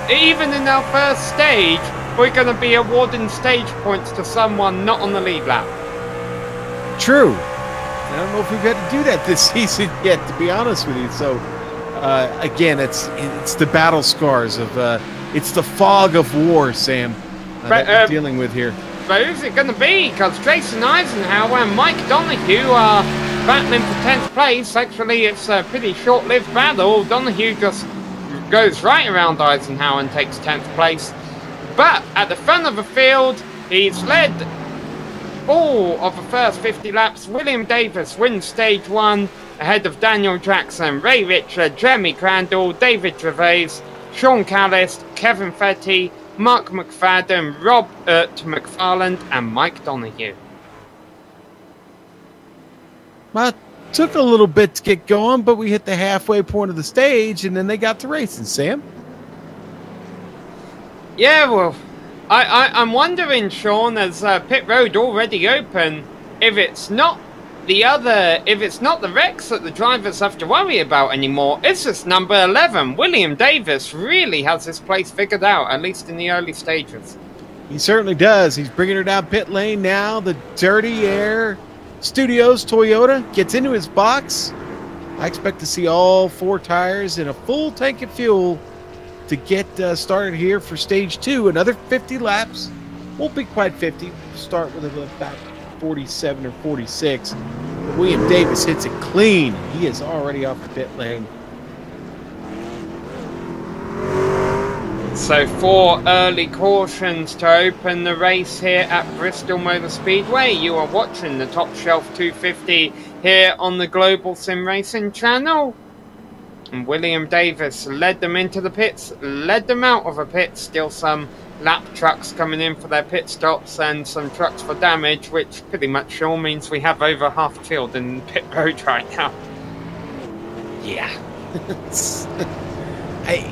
even in our first stage, we're going to be awarding stage points to someone not on the lead lap. True. I don't know if we've had to do that this season yet, to be honest with you. So, again, it's the battle scars of it's the fog of war, Sam, that we're dealing with here. But who's it going to be? Because Jason Eisenhower and Mike Donoghue are battling for 10th place. Actually, it's a pretty short-lived battle. Donoghue just goes right around Eisenhower and takes 10th place. But at the front of the field, he's led all of the first 50 laps. William Davis wins stage 1 ahead of Daniel Jackson, Ray Richard, Jeremy Crandall, David Gervais, Sean Callis, Kevin Fetty, Mark McFadden, Robert McFarland, and Mike Donoghue. Well, it took a little bit to get going, but we hit the halfway point of the stage, and then they got to racing, Sam. Yeah, well, I'm wondering, Sean, as pit road already open, if it's not The other, if it's not the wrecks that the drivers have to worry about anymore, it's just number 11. William Davis really has this place figured out, at least in the early stages. He certainly does. He's bringing her down pit lane now. The Dirty Air Studios Toyota gets into his box. I expect to see all 4 tires and a full tank of fuel to get started here for stage 2. Another 50 laps. Won't be quite 50. We'll start with about 47 or 46. But William Davis hits it clean. He is already off the pit lane. So 4 early cautions to open the race here at Bristol Motor Speedway. You are watching the Top Shelf 250 here on the Global SimRacing Channel. And William Davis led them into the pits, led them out of a pit. Still some lap trucks coming in for their pit stops and some trucks for damage, which pretty much sure means we have over half the field in pit road right now. Yeah.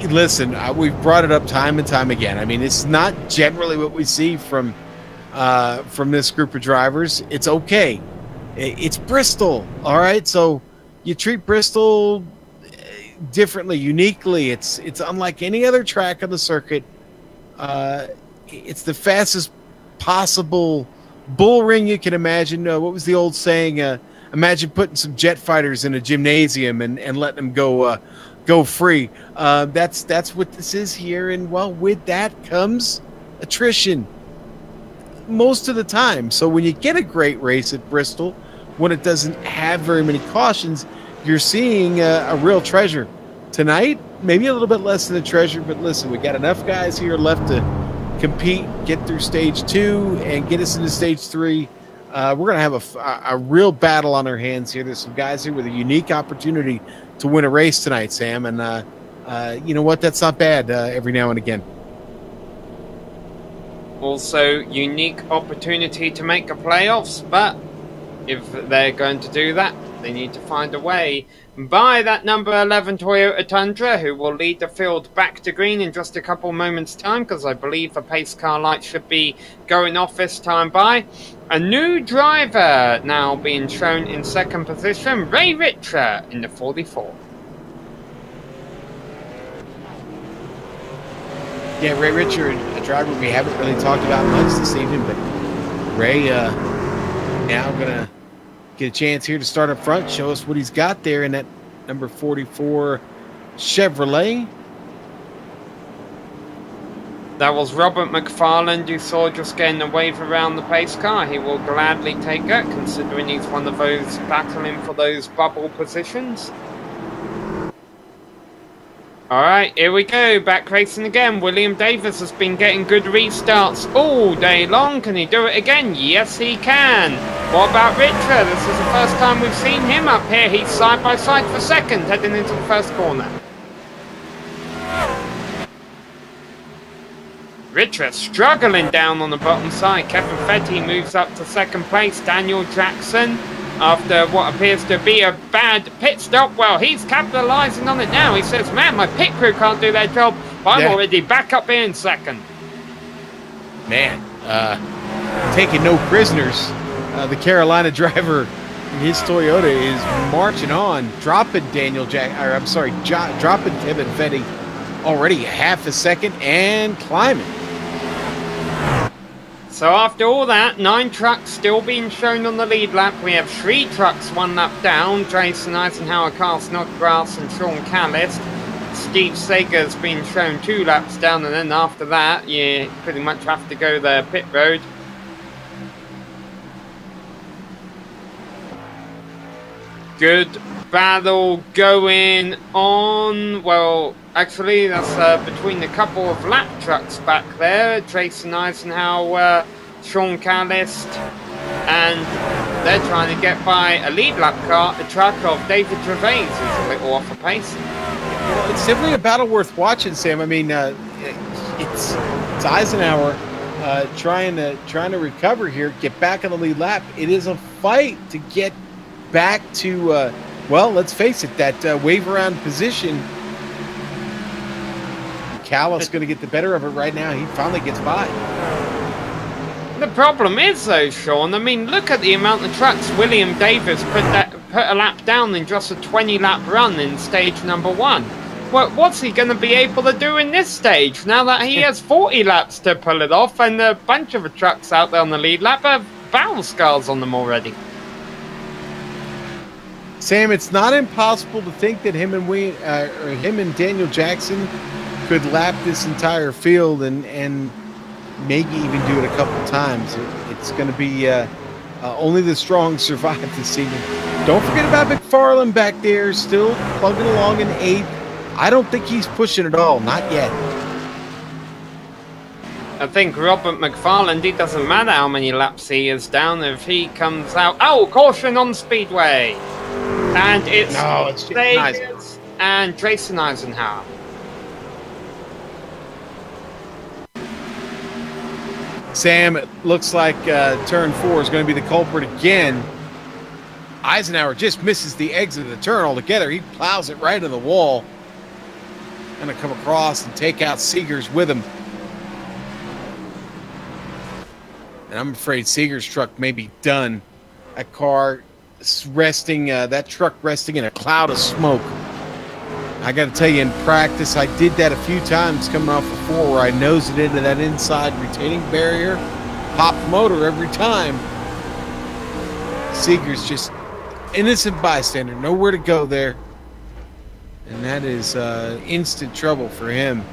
Listen, we've brought it up time and time again. I mean, it's not generally what we see from this group of drivers. It's okay. It's Bristol, all right? So you treat Bristol differently, uniquely. It's unlike any other track on the circuit. It's the fastest possible bull ring you can imagine. What was the old saying? Imagine putting some jet fighters in a gymnasium and letting them go free. That's what this is here. And, well, with that comes attrition most of the time. So when you get a great race at Bristol, when it doesn't have very many cautions, you're seeing a real treasure. Tonight, maybe a little bit less than a treasure, but listen, we got enough guys here left to compete, get through stage 2, and get us into stage 3. We're going to have a real battle on our hands here. There's some guys here with a unique opportunity to win a race tonight, Sam, and you know what? That's not bad every now and again. Also, unique opportunity to make the playoffs, but if they're going to do that, they need to find a way. By that number 11 Toyota Tundra, who will lead the field back to green in just a couple moments' time, because I believe the pace car light should be going off this time by. A new driver now being shown in second position, Ray Richer in the 44. Yeah, Ray Richer, a driver we haven't really talked about much this evening, but Ray now going to get a chance here to start up front, show us what he's got there in that number 44 Chevrolet. That was Robert McFarland you saw just getting a wave around the pace car. He will gladly take that, considering he's one of those battling for those bubble positions. Alright, here we go, back racing again. William Davis has been getting good restarts all day long. Can he do it again? Yes, he can. What about Richer? This is the first time we've seen him up here. He's side by side for second, heading into the first corner. Richer struggling down on the bottom side. Kevin Fetty moves up to second place. Daniel Jackson, after what appears to be a bad pit stop, well, he's capitalising on it now. He says, man, my pit crew can't do their job. I'm already back up here in second. Man, taking no prisoners. The Carolina driver in his Toyota is marching on, dropping dropping Kevin Fetty already half a second and climbing. So after all that, 9 trucks still being shown on the lead lap. We have 3 trucks 1 lap down. Jason Eisenhower, Carl Snodgrass and Sean Callis. Steve Sager's been shown 2 laps down, and then after that, you pretty much have to go the pit road. Good battle going on. Well, actually, that's between a couple of lap trucks back there. Jason Eisenhower, Sean Callis, and they're trying to get by a lead lap car, a truck of David Gervais, who's a little off the pace. Well, it's simply a battle worth watching, Sam. I mean, it's Eisenhower trying to recover here, get back on the lead lap. It is a fight to get back to, well, let's face it, that wave around position. Callis going to get the better of it right now. He finally gets by. The problem is though, Sean, I mean, look at the amount of trucks William Davis put a lap down in just a 20-lap run in stage number 1. What's he going to be able to do in this stage now that he has 40 laps to pull it off, and a bunch of the trucks out there on the lead lap have battle scars on them already? Sam, it's not impossible to think that him and Daniel Jackson could lap this entire field and maybe even do it a couple times. It's going to be only the strong survive this evening. Don't forget about McFarland back there, still plugging along in 8th. I don't think he's pushing at all, not yet. I think Robert McFarland, it doesn't matter how many laps he is down, if he comes out... Oh, caution on Speedway! And it's Vegas and Jason Eisenhower. Sam, it looks like turn 4 is going to be the culprit again. Eisenhower just misses the exit of the turn altogether. He plows it right to the wall. Going to come across and take out Seegers with him. And I'm afraid Seeger's truck may be done. That car resting, that truck resting in a cloud of smoke. I got to tell you, in practice, I did that a few times coming off the 4 where I nosed it into that inside retaining barrier, popped the motor every time. Seeger's just innocent bystander, nowhere to go there. And that is instant trouble for him.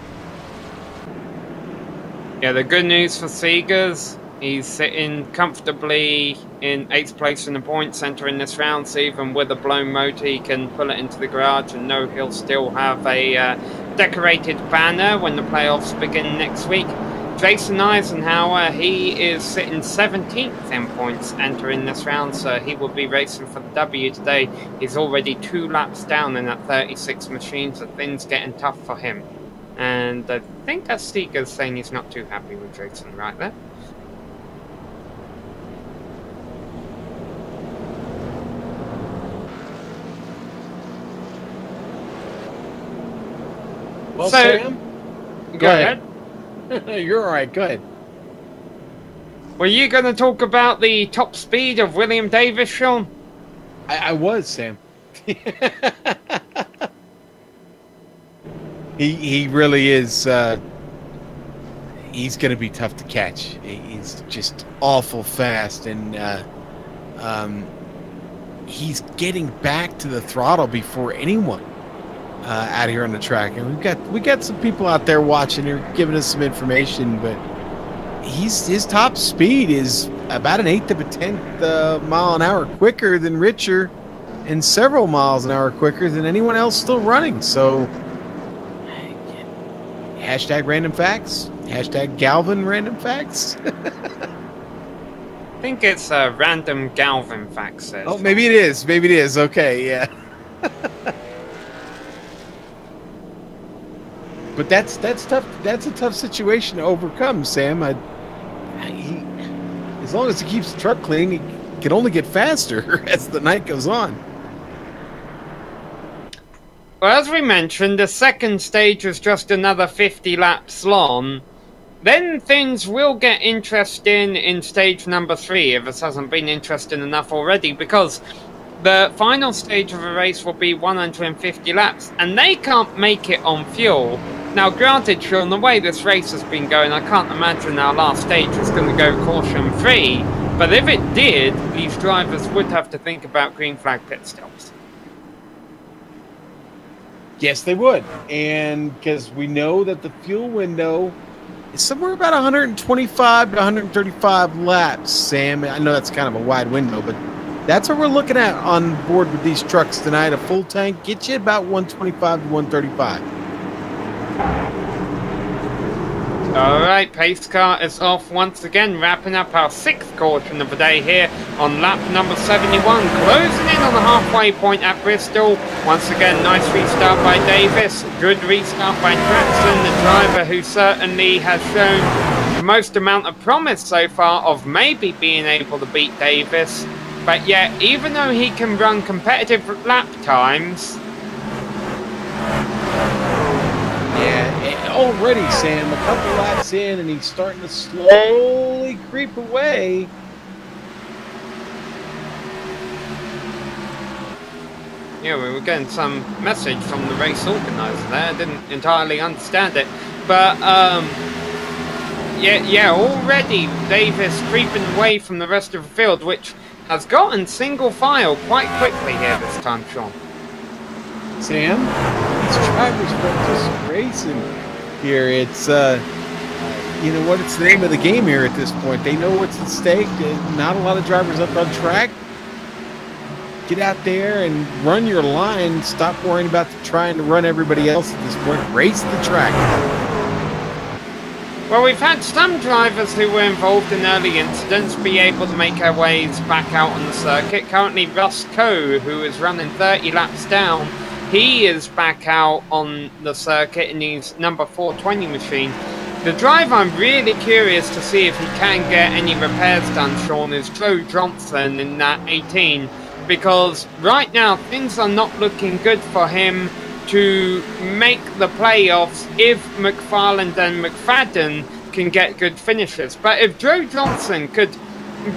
Yeah, the good news for Seegers, he's sitting comfortably in 8th place in the point center in this round, so even with a blown motor he can pull it into the garage and know he'll still have a decorated banner when the playoffs begin next week. Jason Eisenhower, he is sitting 17th in points entering this round, so he will be racing for the W today. He's already 2 laps down in that 36 machine, so things getting tough for him. And I think that Seeger's saying he's not too happy with Jason right there. Well, so, Sam, go ahead. You're all right. Go ahead. Were you going to talk about the top speed of William Davis, Sean? I was, Sam. He really is. He's going to be tough to catch. He's just awful fast, and he's getting back to the throttle before anyone out here on the track. And we got some people out there watching. They're giving us some information, but his top speed is about 1/8 of a 10th mile an hour quicker than Richer, and several miles an hour quicker than anyone else still running. So hashtag random facts, hashtag Galvin random facts. I think it's a random Galvin fact says. Oh, maybe it is. Maybe it is. Okay, yeah. But that's tough. That's a tough situation to overcome, Sam. As long as he keeps the truck clean, he can only get faster as the night goes on. Well, as we mentioned, the second stage is just another 50 laps long. Then things will get interesting in stage number 3, if this hasn't been interesting enough already, because the final stage of the race will be 150 laps, and they can't make it on fuel. Now, granted, Sean, the way this race has been going, I can't imagine our last stage is going to go caution-free, but if it did, these drivers would have to think about green flag pit stops. Yes, they would, and because we know that the fuel window is somewhere about 125 to 135 laps, Sam. I know that's kind of a wide window, but that's what we're looking at on board with these trucks tonight. A full tank gets you about 125 to 135. Alright, pace car is off once again, wrapping up our 6th caution of the day here on lap number 71, closing in on the halfway point at Bristol. Once again, nice restart by Davis, good restart by Traxon, the driver who certainly has shown the most amount of promise so far of maybe being able to beat Davis. But yet, even though he can run competitive lap times... Yeah, already, Sam. A couple laps in, and he's starting to slowly creep away. Yeah, we were getting some message from the race organizer there. I didn't entirely understand it. But, yeah, already Davis creeping away from the rest of the field, which has gotten single file quite quickly here this time, Sean. Sam, these drivers are just racing here. It's, you know what, it's the name of the game here at this point. They know what's at stake. Not a lot of drivers up on track. Get out there and run your line. Stop worrying about trying to run everybody else at this point. Race the track. Well, we've had some drivers who were involved in early incidents be able to make their ways back out on the circuit. Currently, Russ Coe, who is running 30 laps down, he is back out on the circuit in his number 420 machine. The drive I'm really curious to see if he can get any repairs done, Sean, is Joe Johnson in that 18. Because right now, things are not looking good for him to make the playoffs if McFarland and McFadden can get good finishes. But if Joe Johnson could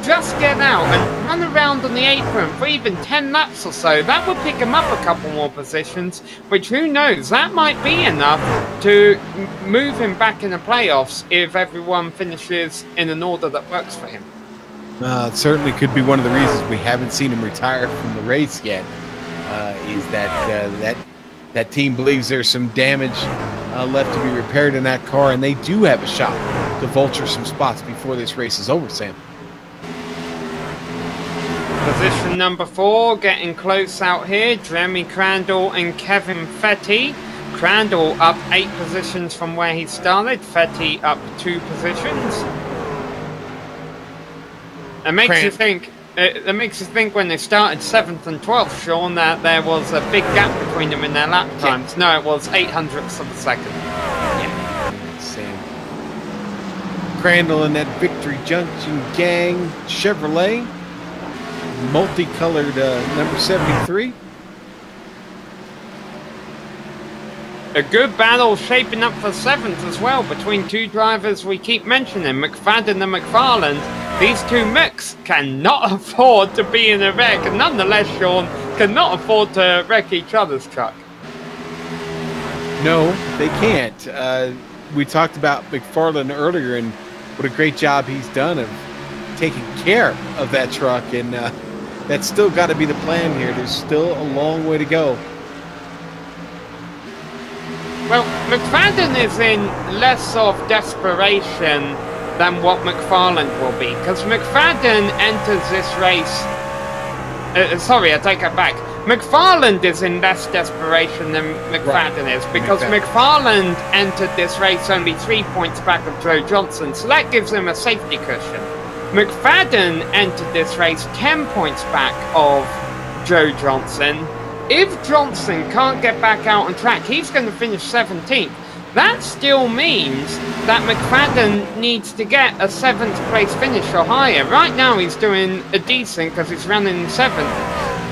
just get out and run around on the apron for even 10 laps or so, that would pick him up a couple more positions, which, who knows, that might be enough to move him back in the playoffs if everyone finishes in an order that works for him. It certainly could be one of the reasons we haven't seen him retire from the race yet, is that team believes there's some damage left to be repaired in that car, and they do have a shot to vulture some spots before this race is over, Sam. Position number 4, getting close out here. Jeremy Crandall and Kevin Fetty. Crandall up 8 positions from where he started. Fetty up 2 positions. It makes you think. It makes you think when they started 7th and 12th, Sean, that there was a big gap between them in their lap times. Yeah. No, it was 800ths of a second. Yeah. Sam. Crandall in that Victory Junction Gang Chevrolet, multicolored number 73. A good battle shaping up for 7th as well between 2 drivers we keep mentioning, McFadden and McFarland. These 2 Mcs cannot afford to be in a wreck, and nonetheless, Sean, cannot afford to wreck each other's truck. No, they can't. We talked about McFarland earlier, and what a great job he's done of taking care of that truck, and that's still got to be the plan here. There's still a long way to go. Well, McFadden is in less of desperation than what McFarland will be, because McFadden enters this race... sorry, I take it back. McFarland is in less desperation than McFadden is, because McFarland entered this race only 3 points back of Joe Johnson, so that gives him a safety cushion. McFadden entered this race 10 points back of Joe Johnson. If Johnson can't get back out on track, he's going to finish 17th. That still means that McFadden needs to get a 7th place finish or higher. Right now he's doing a decent because he's running 7th.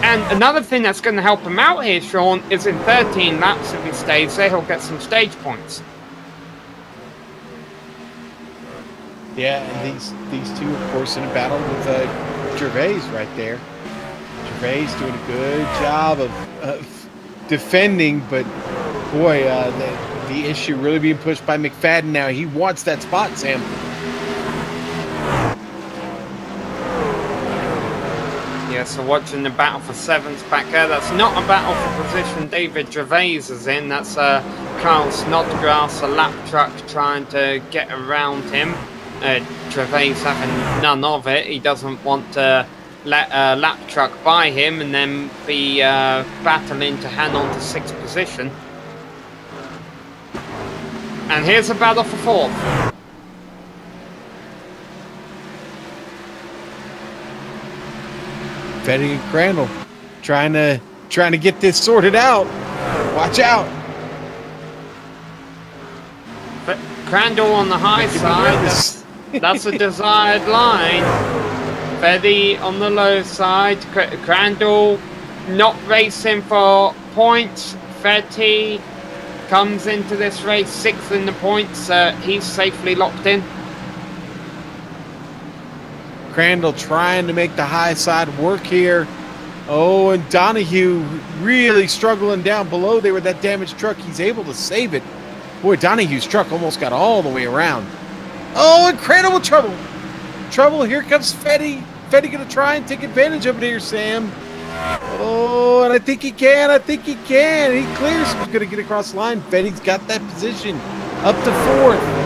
And another thing that's going to help him out here, Sean, is in 13 laps if he stays there, he'll get some stage points. Yeah, and these 2, of course, in a battle with Gervais right there. Gervais doing a good job of defending, but boy, the issue really being pushed by McFadden now. He wants that spot, Sam. Yeah, so watching the battle for 7th back there, that's not a battle for position David Gervais is in. That's Carl Snodgrass, a lap truck, trying to get around him. Gervais having none of it. He doesn't want to let a lap truck by him and then be battling to hang on to 6th position. And here's a battle for 4th. Fetty and Crandall trying to get this sorted out. Watch out. Crandall on the high side. That's a desired line. Fetty on the low side. Crandall not racing for points. Fetty comes into this race 6th in the points. He's safely locked in. Crandall trying to make the high side work here. Oh, and Donahue really struggling down below there with that damaged truck. He's able to save it. Boy, Donahue's truck almost got all the way around. Oh, incredible trouble. Trouble, here comes Fetty. Fetty going to try and take advantage of it here, Sam. Oh, and I think he can. I think he can. He clears. He's going to get across the line. Fetty's got that position up to 4th.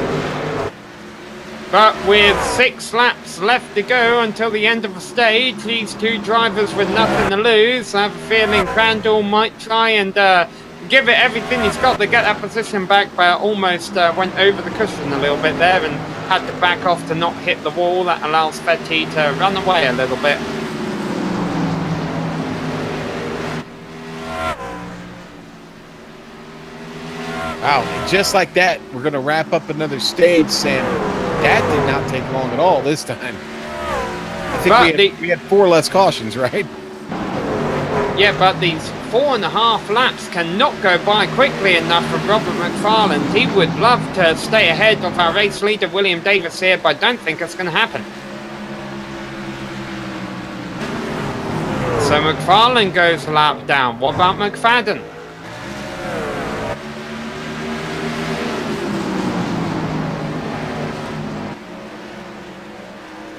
But with 6 laps left to go until the end of the stage, these two drivers with nothing to lose. I have a feeling Crandall might try and give it everything he's got to get that position back, but almost went over the cushion a little bit there and had to back off to not hit the wall. That allows Fetty to run away a little bit. Wow, and just like that, we're going to wrap up another stage, Sam. That did not take long at all this time. I think we had 4 less cautions, right? Yeah, but these 4.5 laps cannot go by quickly enough for Robert McFarland. He would love to stay ahead of our race leader, William Davis, here, but I don't think it's going to happen. So McFarland goes a lap down. What about McFadden?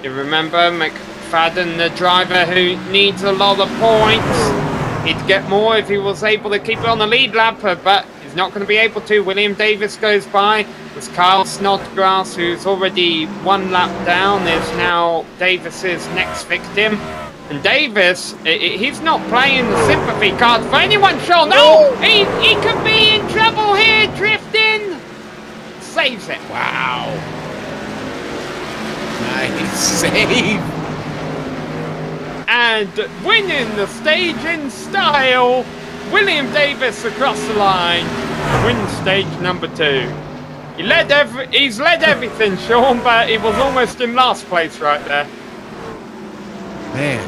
You remember McFadden, the driver who needs a lot of points. He'd get more if he was able to keep it on the lead lap, but he's not going to be able to. William Davis goes by. There's Kyle Snodgrass, who's already 1 lap down, is now Davis's next victim. And Davis, he's not playing the sympathy card for anyone, Sean. No! He could be in trouble here, drifting. Saves it. Wow. Nice save. And winning the stage in style, William Davis across the line, wins stage number 2. He's led everything, Sean, but he was almost in last place right there. Man.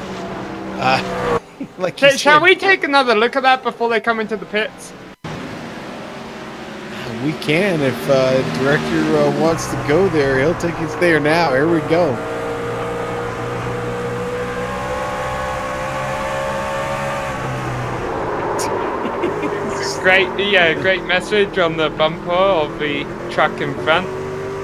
Shall we take another look at that before they come into the pits? We can. If director wants to go there, he'll take us there now. Here we go. Great message on the bumper of the truck in front.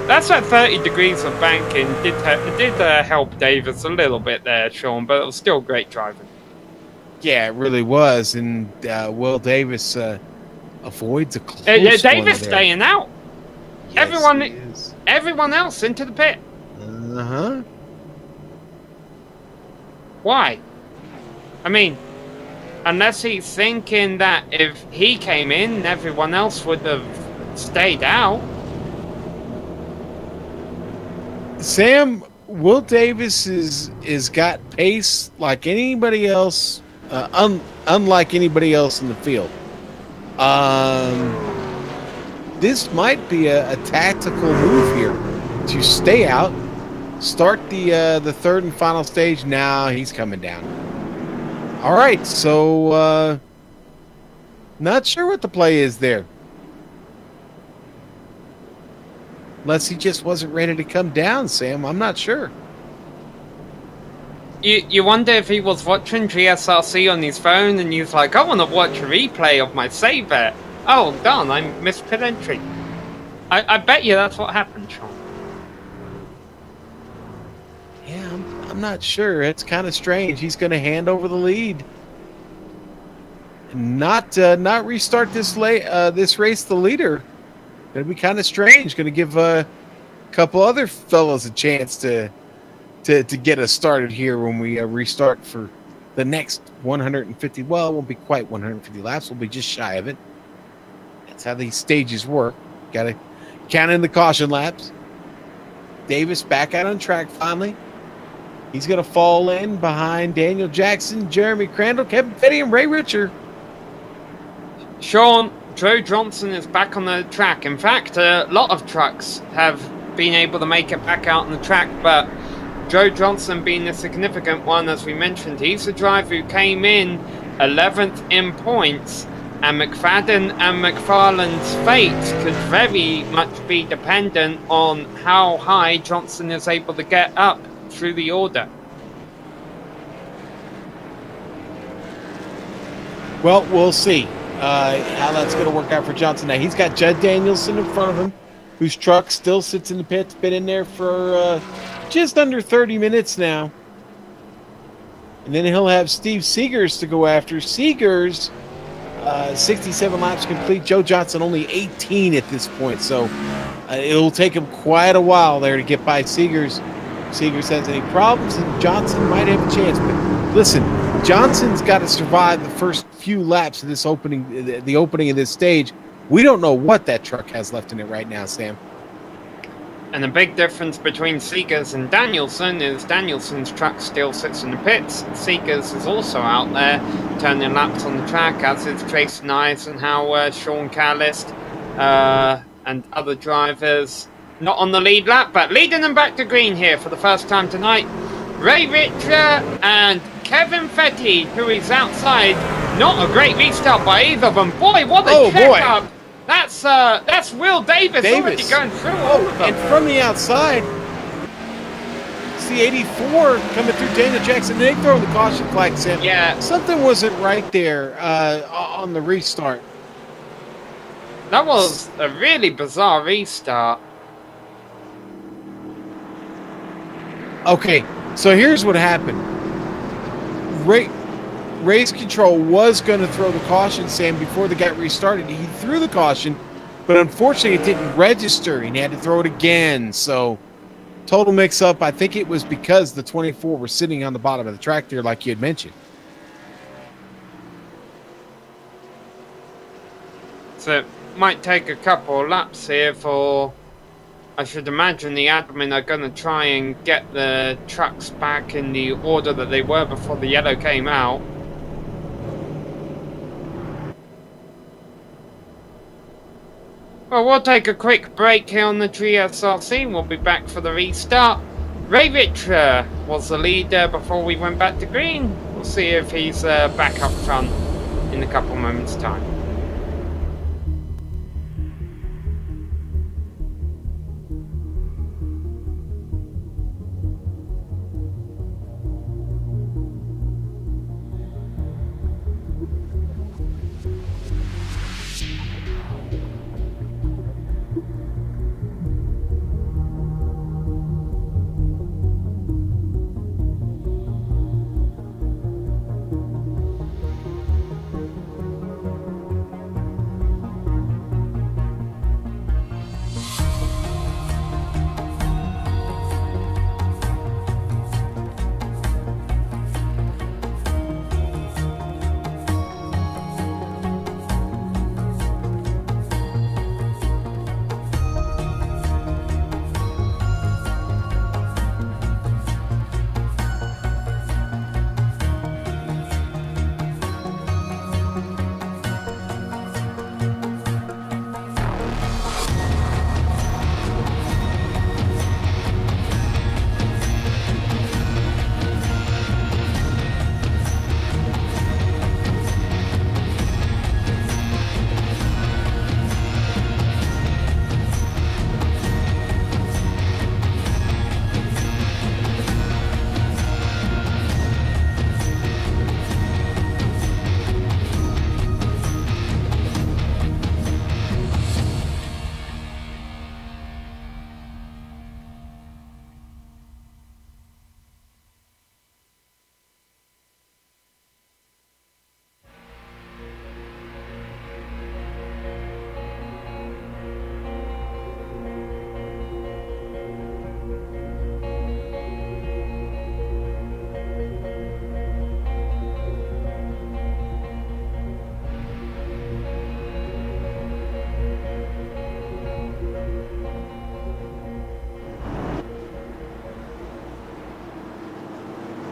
That's that 30 degrees of banking did help Davis a little bit there, Sean, but it was still great driving. Yeah, it really was. And Will Davis avoids a close one Davis there. staying out. Yes, everyone else into the pit. Uh-huh. Why? I mean, unless he's thinking that if he came in, everyone else would have stayed out. Sam, Will Davis is got pace like anybody else, unlike anybody else in the field. This might be a tactical move here to stay out, start the 3rd and final stage. Now he's coming down. All right, so not sure what the play is there. Unless he just wasn't ready to come down, Sam. I'm not sure. You wonder if he was watching GSRC on his phone and he's like, I want to watch a replay of my save bet. Oh, darn, I missed pit entry. I bet you that's what happened, Sean. Yeah, I'm not sure. It's kind of strange. He's going to hand over the lead. Not restart this race the leader. Going to be kind of strange. Going to give a couple other fellows a chance to get us started here when we restart for the next 150. Well, it won't be quite 150 laps. We'll be just shy of it. That's how these stages work. Got to count in the caution laps. Davis back out on track finally. He's going to fall in behind Daniel Jackson, Jeremy Crandall, Kevin Fetty, and Ray Richer. Sean, Joe Johnson is back on the track. In fact, a lot of trucks have been able to make it back out on the track, but Joe Johnson being the significant one, as we mentioned. He's the driver who came in 11th in points, And McFadden and McFarlane's fate could very much be dependent on how high Johnson is able to get up through the order. Well, we'll see how that's going to work out for Johnson. Now, he's got Judd Danielson in front of him, whose truck still sits in the pits, been in there for just under 30 minutes now. And then he'll have Steve Seegers to go after. Seegers, 67 laps complete. Joe Johnson only 18 at this point, so it'll take him quite a while there to get by Seegers. Seegers has any problems, and Johnson might have a chance. But listen, Johnson's got to survive the first few laps of this opening, the opening of this stage. We don't know what that truck has left in it right now, Sam. And the big difference between Seegers and Danielson is Danielson's truck still sits in the pits. Seegers is also out there turning laps on the track, as is Trace Eisenhower, Sean Callis, and other drivers. Not on the lead lap, but leading them back to green here for the first time tonight. Ray Richter and Kevin Fetty, who is outside. Not a great restart by either of them. Boy, what a checkup! That's Will Davis already going through all of them. And from the outside, see 84 coming through Daniel Jackson. They throw the caution flag, Sam. Yeah. Something wasn't right there on the restart. That was a really bizarre restart. Okay, so here's what happened. Race Control was going to throw the caution, Sam, before they got restarted. He threw the caution, but unfortunately it didn't register, and he had to throw it again. So, total mix-up. I think it was because the 24 were sitting on the bottom of the track there, like you had mentioned. So, it might take a couple of laps here for... I should imagine the admin are going to try and get the trucks back in the order that they were before the yellow came out. Well, we'll take a quick break here on the GSRC. We'll be back for the restart. Ray Richter was the leader before we went back to green. We'll see if he's back up front in a couple moments' time.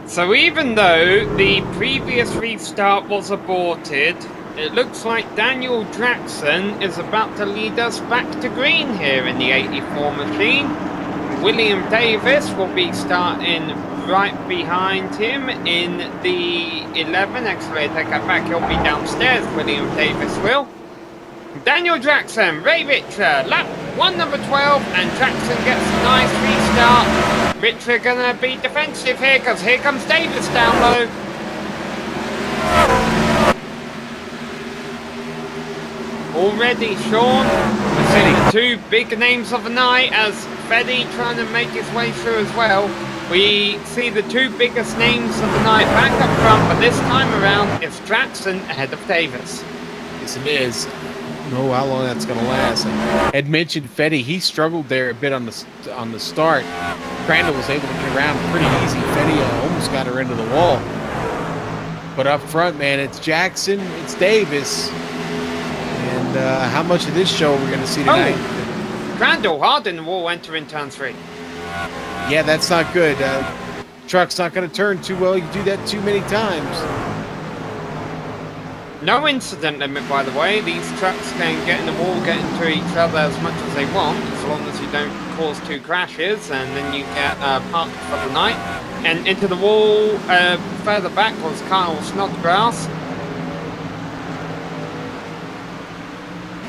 So even though the previous restart was aborted, it looks like Daniel Jackson is about to lead us back to green here in the 84 machine. William Davis will be starting right behind him in the 11. Actually, I take that back. He'll be downstairs. William Davis will. Daniel Jackson, Ray Richer, lap 1, number 12, and Jackson gets a nice restart. Richer gonna be defensive here because here comes Davis down low. Already, Sean, we're seeing the two big names of the night as Fetty trying to make his way through as well. We see the two biggest names of the night back up front, but this time around it's Jackson ahead of Davis. Yes, it is. I don't know how long that's going to last. I had mentioned Fetty. He struggled there a bit on the start. Crandall was able to get around pretty easy. Fetty almost got her into the wall. But up front, man, it's Jackson, it's Davis. And how much of this show we're going to see tonight? Oh, Crandall hard in the wall entering turn 3. Yeah, that's not good. Truck's not going to turn too well. You do that too many times. No incident limit, by the way. These trucks can get in the wall, get into each other as much as they want, as long as you don't cause 2 crashes, and then you get parked for the night. And into the wall further back was Kyle Snodgrass.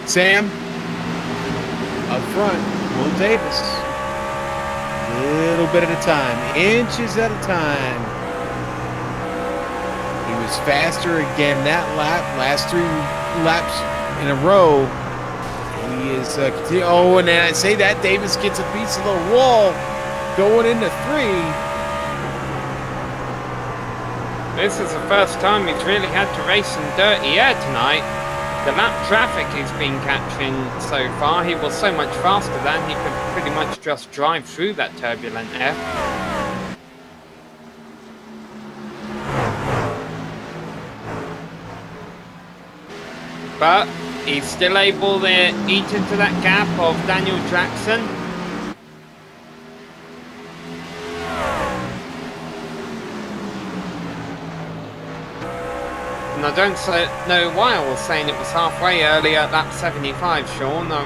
Sam, up front, Will Davis. Little bit at a time, inches at a time. He was faster again that lap, last 3 laps in a row. He is, oh, and then I say that, Davis gets a piece of the wall going into 3. This is the first time he's really had to race in dirty air tonight. The lap traffic he's been catching so far, he was so much faster than he could pretty much just drive through that turbulent air. But he's still able to eat into that gap of Daniel Jackson. And I don't know why I was saying it was halfway earlier at lap 75, Sean. I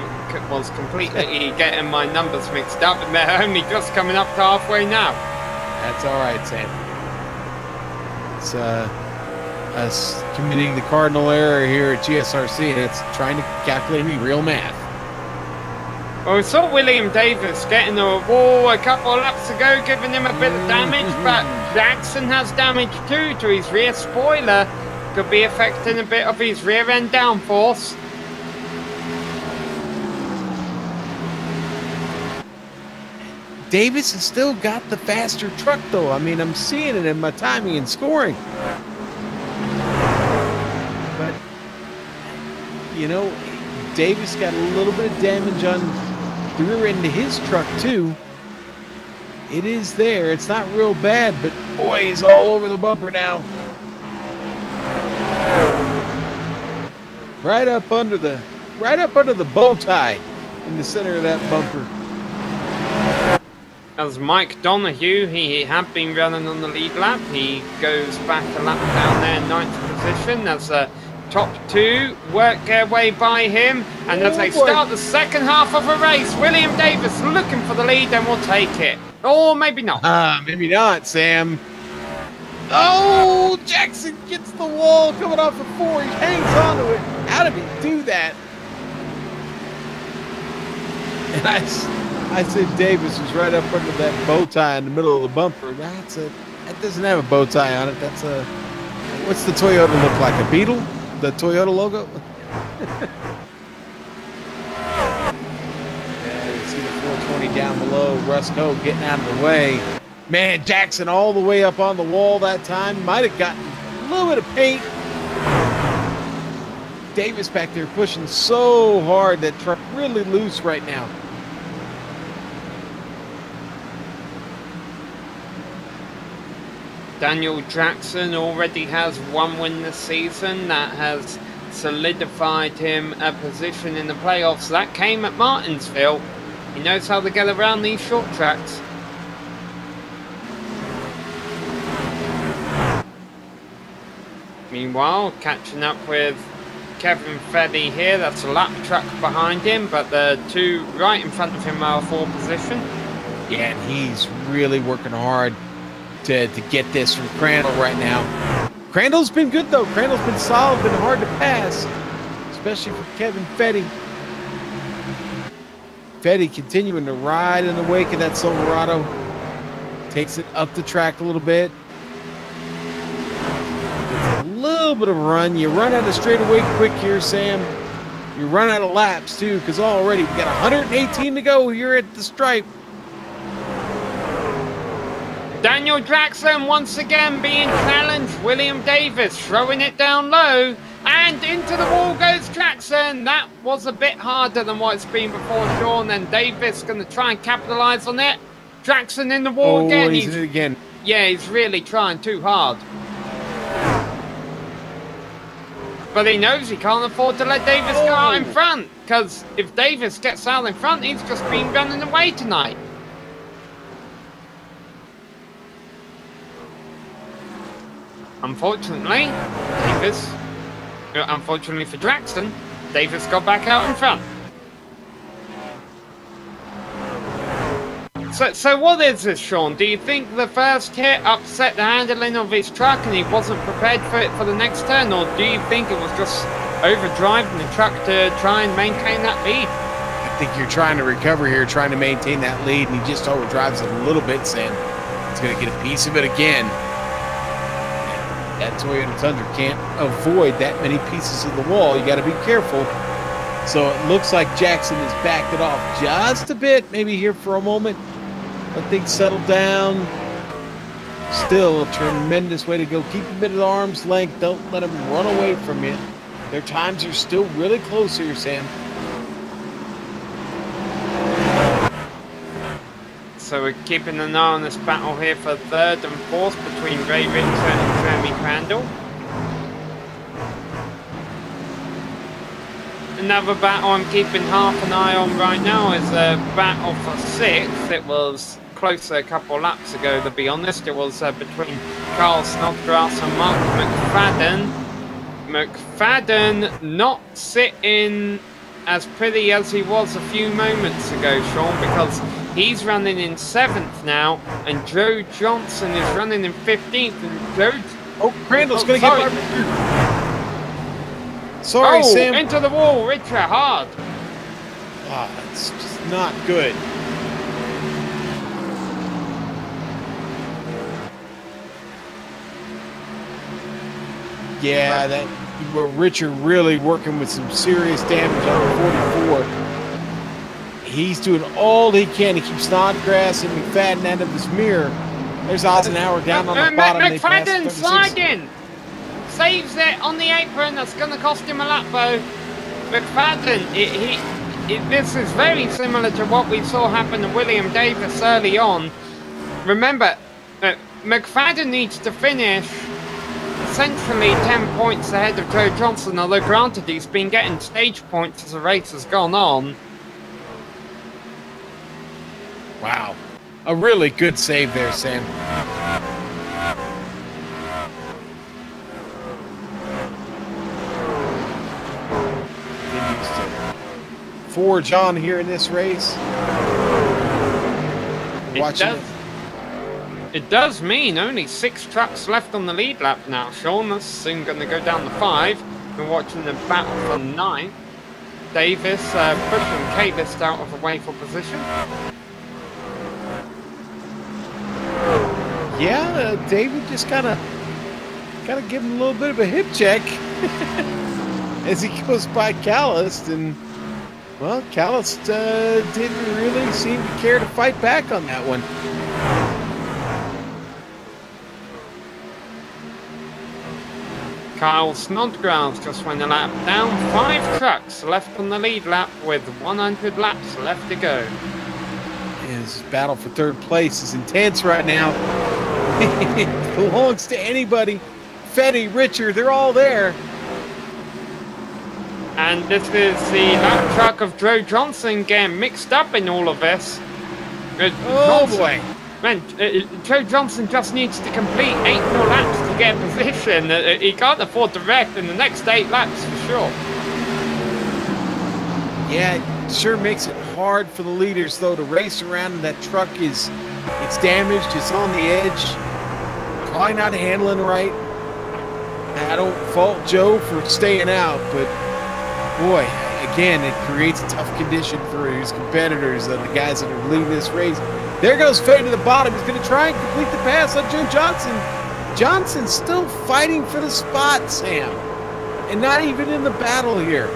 was completely getting my numbers mixed up, and they're only just coming up to halfway now. That's all right, Sam. It's us committing the cardinal error here at GSRC, and it's trying to calculate me real math. Well, we saw William Davis getting a wall a couple of laps ago, giving him a bit of damage, but Jackson has damage too to his rear spoiler. Could be affecting a bit of his rear end downforce. Davis has still got the faster truck, though. I mean, I'm seeing it in my timing and scoring. But, you know, Davis got a little bit of damage on the rear end of his truck, too. It is there. It's not real bad, but boy, he's all over the bumper now. Right up under the bow tie in the center of that bumper. As Mike Donoghue, he had been running on the lead lap. He goes back a lap down there, 9th position, as the top 2 work their way by him. And as they start the second half of a race, William Davis looking for the lead and will take it. Or maybe not. Maybe not, Sam. Oh, Jackson gets the wall coming off of 4. He hangs onto it. How did he do that? And I said Davis was right up under that bow tie in the middle of the bumper. That doesn't have a bow tie on it. That's a, what's the Toyota look like? A Beetle? The Toyota logo? Yeah, you see the 420 down below. Rusco getting out of the way. Man, Jackson all the way up on the wall that time. Might have gotten a little bit of paint. Davis back there pushing so hard. That truck really loose right now. Daniel Jackson already has 1 win this season. That has solidified him a position in the playoffs. That came at Martinsville. He knows how to get around these short tracks. Meanwhile, catching up with Kevin Fetty here. That's a lap truck behind him, but the 2 right in front of him are 4th position. Yeah, and he's really working hard. to get this from Crandall right now. Crandall's been good, though. Crandall's been solid, been hard to pass, especially for Kevin Fetty. Fetty continuing to ride in the wake of that Silverado. Takes it up the track a little bit. Gets a little bit of a run. You run out of straightaway quick here, Sam. You run out of laps, too, because already we got 118 to go here at the stripe. Daniel Jackson once again being challenged. William Davis throwing it down low. And into the wall goes Jackson. That was a bit harder than what it's been before, Sean. And Davis going to try and capitalize on it. Jackson in the wall again. He's in it again. Yeah, he's really trying too hard. But he knows he can't afford to let Davis go out in front. Because if Davis gets out in front, he's just been running away tonight. Unfortunately for Jackson, Davis got back out in front. So what is this, Sean? Do you think the first hit upset the handling of his truck and he wasn't prepared for it for the next turn? Or do you think it was just overdriving the truck to try and maintain that lead? I think you're trying to recover here, trying to maintain that lead, and he just overdrives it a little bit, Sam. He's going to get a piece of it again. That Toyota Tundra can't avoid that many pieces of the wall. You got to be careful. So it looks like Jackson has backed it off just a bit, maybe here for a moment. Let things settle down. Still a tremendous way to go. Keep him at arm's length. Don't let him run away from you. Their times are still really close here, Sam. So we're keeping an eye on this battle here for third and fourth between Ray Richter and Jeremy Crandall. Another battle I'm keeping half an eye on right now is a battle for sixth. It was closer a couple laps ago, to be honest. It was between Carl Snodgrass and Mark McFadden. McFadden not sitting as pretty as he was a few moments ago, Sean, because he's running in 7th now, and Joe Johnson is running in 15th. And Crandall's going to get by. Sorry, Sam. Into the wall, Richard, hard. It's just not good. Yeah, Richard really working with some serious damage on the 44. He's doing all he can to keep Snodgrass and McFadden out of his mirror. There's Eisenhower down on the bottom. McFadden sliding. Saves it on the apron. That's going to cost him a lap, though. McFadden, this is very similar to what we saw happen to William Davis early on. Remember, McFadden needs to finish essentially 10 points ahead of Joe Johnson, although granted he's been getting stage points as the race has gone on. Wow. A really good save there, Sam. Continues to forge on here in this race. It does mean only 6 trucks left on the lead lap now, Sean. That's soon going to go down to 5. We're watching the battle for 9th. Davis pushing K-List out of a wayful position. Yeah, David just gotta give him a little bit of a hip check as he goes by Callist, and well, Callist didn't really seem to care to fight back on that one. Kyle Snodgrass just went a lap down. 5 trucks left on the lead lap with 100 laps left to go. His battle for third place is intense right now. It belongs to anybody. Fetty, Richard, they're all there. And this is the lap truck of Joe Johnson getting mixed up in all of this. Boy. Man, Joe Johnson just needs to complete 8 more laps to get a position. He can't afford to wreck in the next 8 laps for sure. Yeah, it sure makes it hard for the leaders, though, to race around, and that truck it's damaged, it's on the edge. probably not handling right. I don't fault Joe for staying out, but boy, again, it creates a tough condition for his competitors, the guys that are leading this race. There goes Fetty to the bottom. He's going to try and complete the pass on Joe Johnson. Johnson's still fighting for the spot, Sam, and not even in the battle here.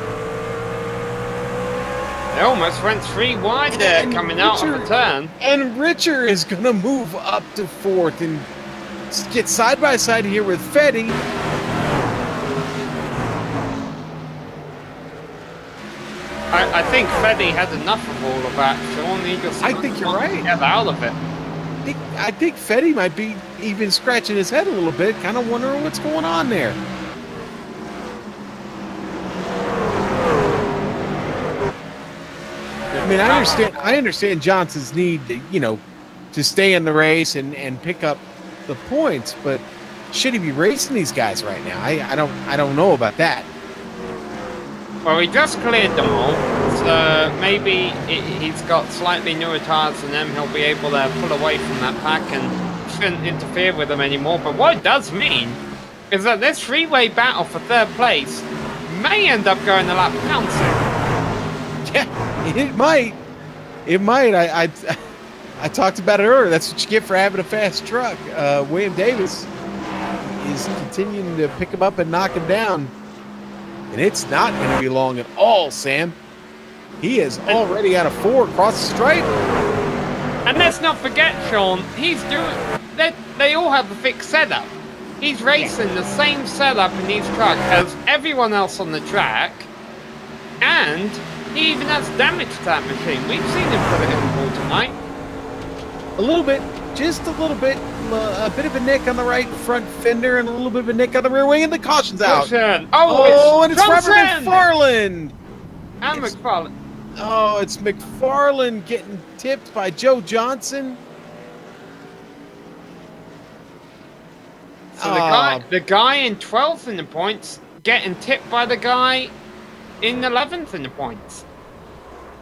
They almost went 3 wide there coming out on the turn. And Richer is going to move up to 4th and get side by side here with Fetty. I think Fetty had enough of all of that, Sean. He just I think you're right. Get out of it. I think Fetty might be even scratching his head a little bit, kind of wondering what's going on there. I mean, I understand Johnson's need to, to stay in the race and pick up the points, but should he be racing these guys right now? I don't know about that. Well, he just cleared them all, so maybe he's got slightly newer tires than them. He'll be able to pull away from that pack and shouldn't interfere with them anymore. But what it does mean is that this 3-way battle for 3rd place may end up going a lap pouncing. Yeah, it might. It might. I talked about it earlier. That's what you get for having a fast truck. William Davis is continuing to pick him up and knock him down. And it's not going to be long at all, Sam. He is already out of 4 across the stripe. And let's not forget, Sean, he's doing... They all have a fixed setup. He's racing the same setup in his truck as everyone else on the track. And he even has damage to that machine. We've seen him put it in the wall tonight. A little bit. Just a little bit. A bit of a nick on the right front fender and a little bit of a nick on the rear wing, and the caution's out. Oh, and it's Robert McFarland. And McFarland. Oh, it's McFarland getting tipped by Joe Johnson. So the guy in 12th in the points getting tipped by the guy in 11th in the points.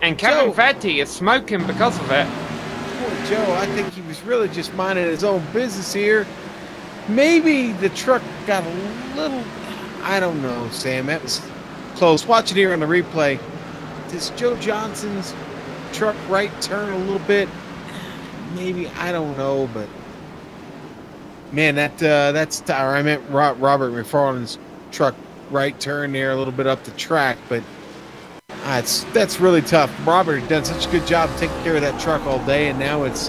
And Kevin Fetty is smoking because of it. Poor Joe, I think he was really just minding his own business here. Maybe the truck got a little... I don't know, Sam. That was close. Watch it here on the replay. Does Joe Johnson's truck right turn a little bit? Maybe. I don't know, but... Man, that's... Or I meant Robert McFarland's truck right turn there a little bit up the track, but... that's really tough. Robert had done such a good job taking care of that truck all day, and now it's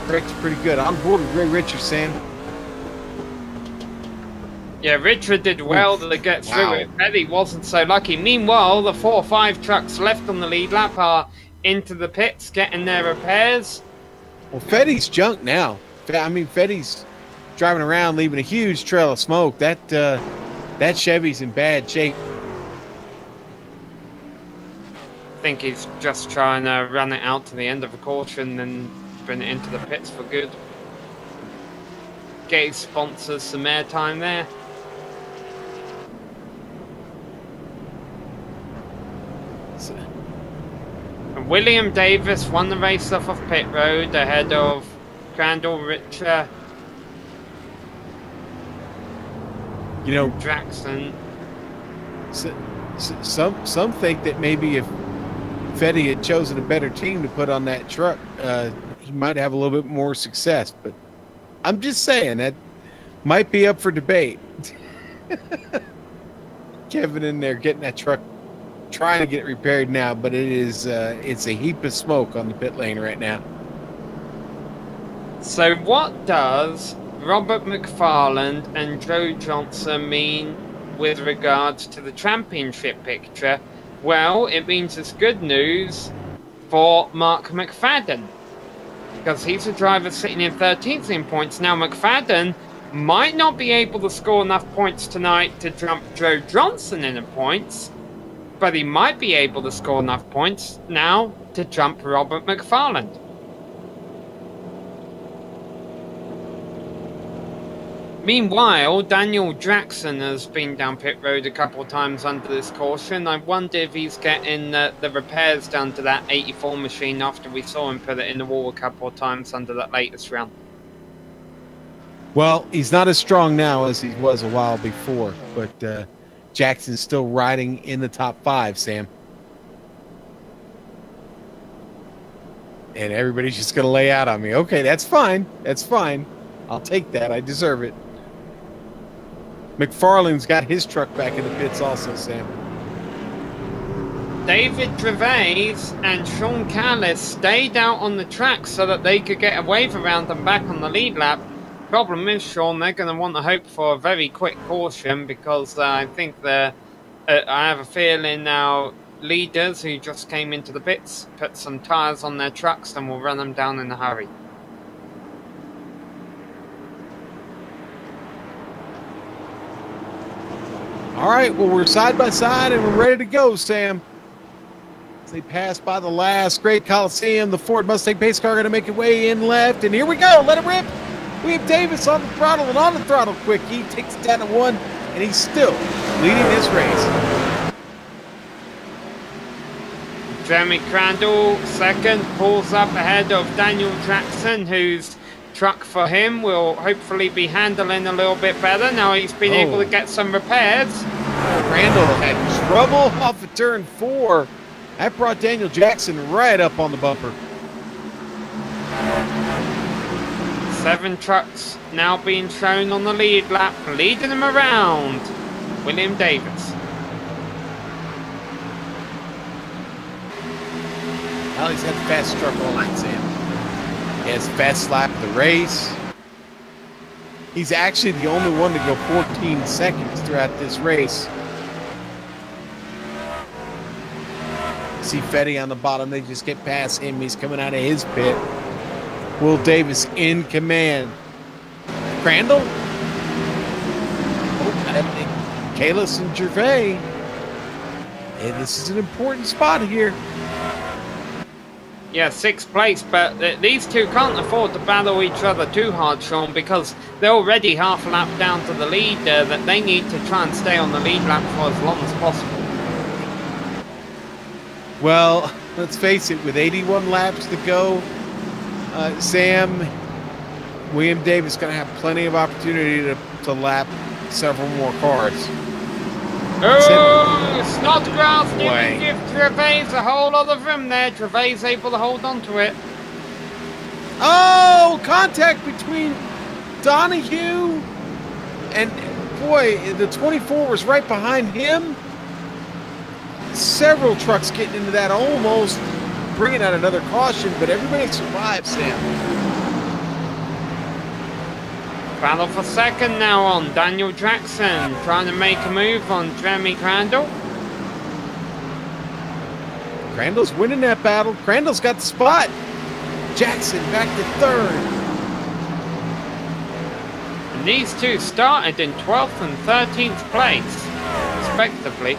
brakes pretty good. On board with Ray Richards, Sam. Yeah, Richard did well to get through it. Eddie wasn't so lucky. Meanwhile, the 4 or 5 trucks left on the lead lap are into the pits, getting their repairs. Well, Fetty's junk now. I mean, Fetty's driving around, leaving a huge trail of smoke. That Chevy's in bad shape. I think he's just trying to run it out to the end of the caution and bring it into the pits for good. Get his sponsors some airtime there. And William Davis won the race off of pit road ahead of Crandall Richer. Jackson. Some think that maybe if Fetty had chosen a better team to put on that truck, he might have a little bit more success. But I'm just saying that might be up for debate. Kevin in there getting that truck, trying to get it repaired now, but it's a heap of smoke on the pit lane right now. So what does Robert McFarland and Joe Johnson mean with regards to the championship picture? Well, it means it's good news for Mark McFadden, because he's a driver sitting in 13th in points. Now, McFadden might not be able to score enough points tonight to jump Joe Johnson in the points, but he might be able to score enough points now to jump Robert McFarland. Meanwhile, Daniel Jackson has been down pit road a couple of times under this caution. I wonder if he's getting the repairs done to that 84 machine after we saw him put it in the wall a couple of times under that latest round. Well, he's not as strong now as he was a while before, but Jackson's still riding in the top 5, Sam. And everybody's just going to lay out on me. Okay, that's fine. That's fine. I'll take that. I deserve it. McFarlane's got his truck back in the pits also, Sam. David Gervais and Sean Callis stayed out on the track so that they could get a wave around them back on the lead lap. Problem is, Sean, they're going to want to hope for a very quick caution because I think I have a feeling now leaders who just came into the pits put some tyres on their trucks and will run them down in a hurry. All right, well, we're side by side and we're ready to go, Sam. As they pass by the last great Coliseum, the Ford Mustang pace car going to make its way in left, and here we go. Let it rip. We have Davis on the throttle and on the throttle quick. He takes it down to 1, and he's still leading this race. Jeremy Crandall, second, pulls up ahead of Daniel Jackson, whose truck for him will hopefully be handling a little bit better. Now he's been able to get some repairs. Crandall had trouble off of turn 4. That brought Daniel Jackson right up on the bumper. 7 trucks now being shown on the lead lap, leading them around. William Davis. Well, he's had the fastest truck all night, Sam. He has the fastest lap of the race. He's actually the only one to go 14 seconds throughout this race. See Fetty on the bottom. They just get past him. He's coming out of his pit. Will Davis in command. Crandall. Oh, Kalis and Gervais. Hey, this is an important spot here. Yeah, 6th place, but these two can't afford to battle each other too hard, Sean, because they're already half a lap down to the lead that they need to try and stay on the lead lap for as long as possible. Well, let's face it, with 81 laps to go, Sam, William Davis going to have plenty of opportunity to lap several more cars. Oh, Snodgrass didn't give Gervais a whole lot of room there. Gervais able to hold on to it. Oh, contact between Donahue and, boy, the 24 was right behind him. Several trucks getting into that, almost bringing out another caution, but everybody survived, Sam. Battle for second now on Daniel Jackson, trying to make a move on Jeremy Crandall. Crandall's winning that battle. Crandall's got the spot. Jackson back to 3rd. And these two started in 12th and 13th place, respectively.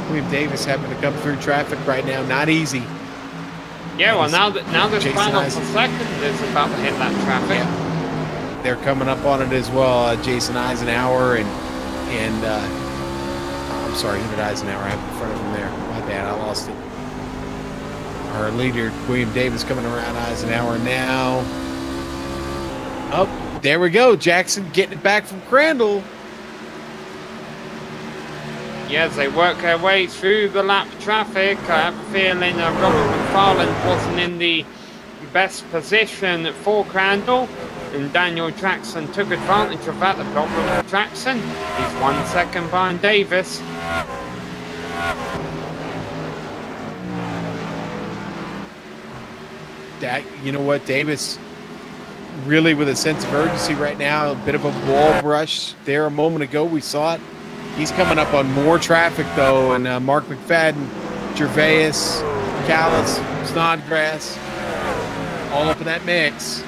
William Davis having to come through traffic right now, not easy. Yeah, well, now this Jason final Eisen. for second is about to hit that traffic. Yeah. They're coming up on it as well. Jason Eisenhower and I'm sorry, Hubert Eisenhower. I have it in front of him there. My bad, I lost it. Our leader, William Davis, coming around Eisenhower now. Oh, there we go. Jackson getting it back from Crandall. Yes, they work their way through the lap traffic. I have a feeling Robert McFarland wasn't in the best position for Crandall, and Daniel Jackson took advantage of that. The problem with Jackson, he's 1 second behind Davis. You know what, Davis really with a sense of urgency right now, a bit of a wall brush there a moment ago. We saw it. He's coming up on more traffic, though, and Mark McFadden, Gervais, Callis, Snodgrass, all up in that mix.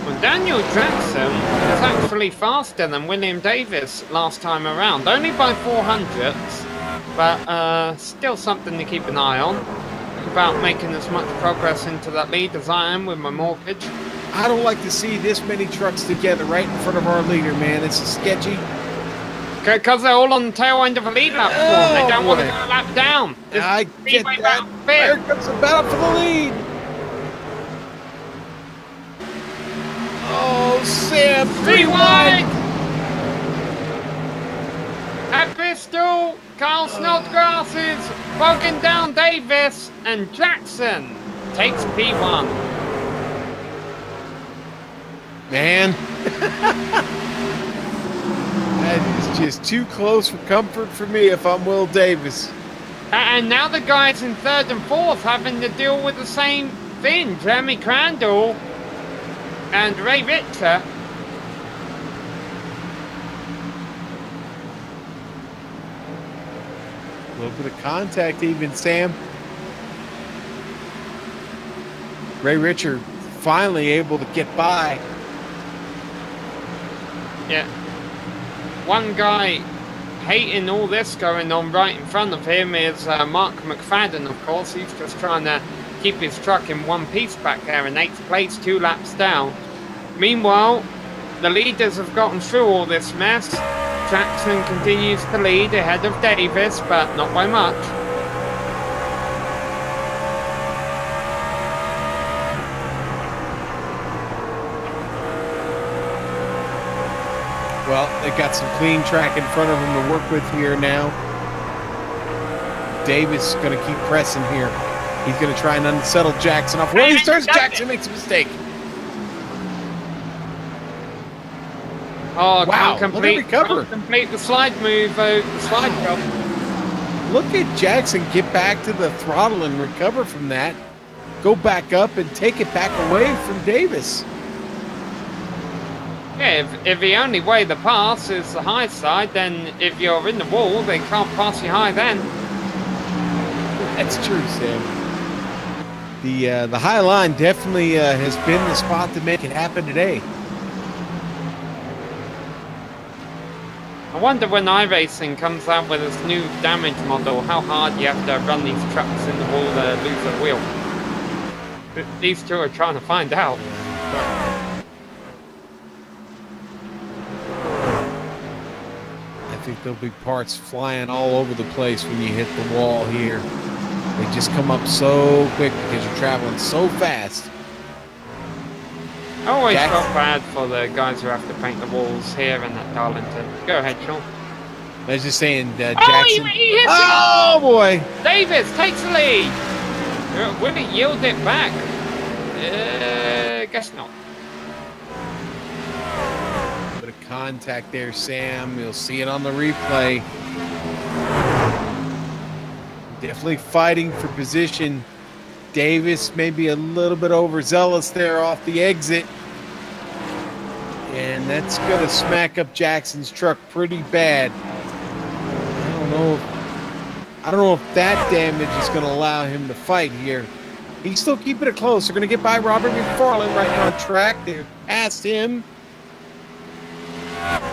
Well, Daniel Jackson was actually faster than William Davis last time around, only by 400ths, but still something to keep an eye on. about making as much progress into that lead as I am with my mortgage. I don't like to see this many trucks together right in front of our leader, man. It's sketchy. Because they're all on the tail end of a lead lap form. They don't want to go a lap down. I get that. There comes the battle for the lead. Oh, Sam, 3 wide. At Bristol, Carl Snodgrass is bogging down Davis, and Jackson takes P1. Man. That is just too close for comfort for me if I'm Will Davis. And now the guys in 3rd and 4th having to deal with the same thing. Jeremy Crandall and Ray Richter. A little bit of contact even, Sam. Ray Richter finally able to get by. Yeah. One guy hating all this going on right in front of him is Mark McFadden, of course. He's just trying to keep his truck in one piece back there in 8th place, 2 laps down. Meanwhile, the leaders have gotten through all this mess. Jackson continues to lead ahead of Davis, but not by much. Well, they've got some clean track in front of them to work with here now. Davis is going to keep pressing here. He's going to try and unsettle Jackson off. When he starts, Jackson makes a mistake. Oh, wow, can't complete the slide move, the slide job. Look at Jackson get back to the throttle and recover from that. Go back up and take it back away from Davis. Yeah, if the only way to pass is the high side, then if you're in the wall, they can't pass you high then. That's true, Sam. The high line definitely has been the spot to make it happen today. I wonder when iRacing comes out with its new damage model, how hard you have to run these trucks in the wall to lose a wheel. These two are trying to find out. I think there'll be parts flying all over the place when you hit the wall here. They just come up so quick because you're traveling so fast. I always felt bad for the guys who have to paint the walls here and at Darlington. Go ahead, Sean. I was just saying, Jackson. Oh, he hits oh boy! Davis takes the lead. Will he yield it back? Guess not. Bit of contact there, Sam. You'll see it on the replay. Definitely fighting for position. Davis maybe a little bit overzealous there off the exit. And that's going to smack up Jackson's truck pretty bad. I don't know if that damage is going to allow him to fight here. He's still keeping it close. They're going to get by Robert McFarland right on track. They're past him.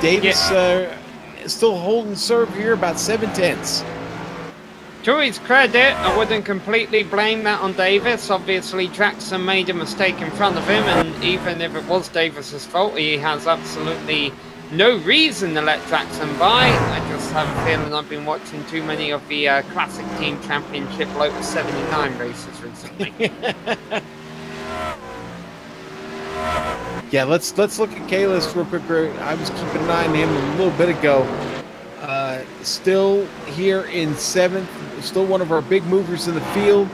Davis still holding serve here, about 7/10. To his credit, I wouldn't completely blame that on Davis. Obviously, Jackson made a mistake in front of him, and even if it was Davis's fault, he has absolutely no reason to let Jackson by. I just have a feeling I've been watching too many of the Classic Team Championship Lotus 79 races recently. Yeah, let's look at Kalis real quick. I was keeping an eye on him a little bit ago. Still here in 7th, still one of our big movers in the field.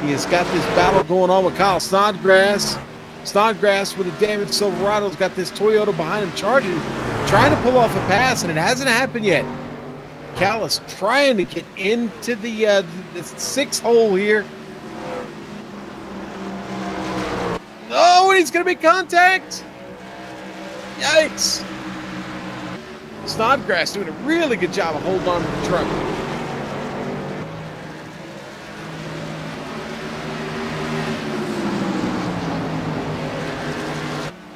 He has got this battle going on with Kyle Snodgrass. Snodgrass with a damaged Silverado's got this Toyota behind him charging, trying to pull off a pass, and it hasn't happened yet. Callis trying to get into the 6th hole here. Oh, and he's going to make contact. Yikes. Snodgrass doing a really good job of holding on to the truck.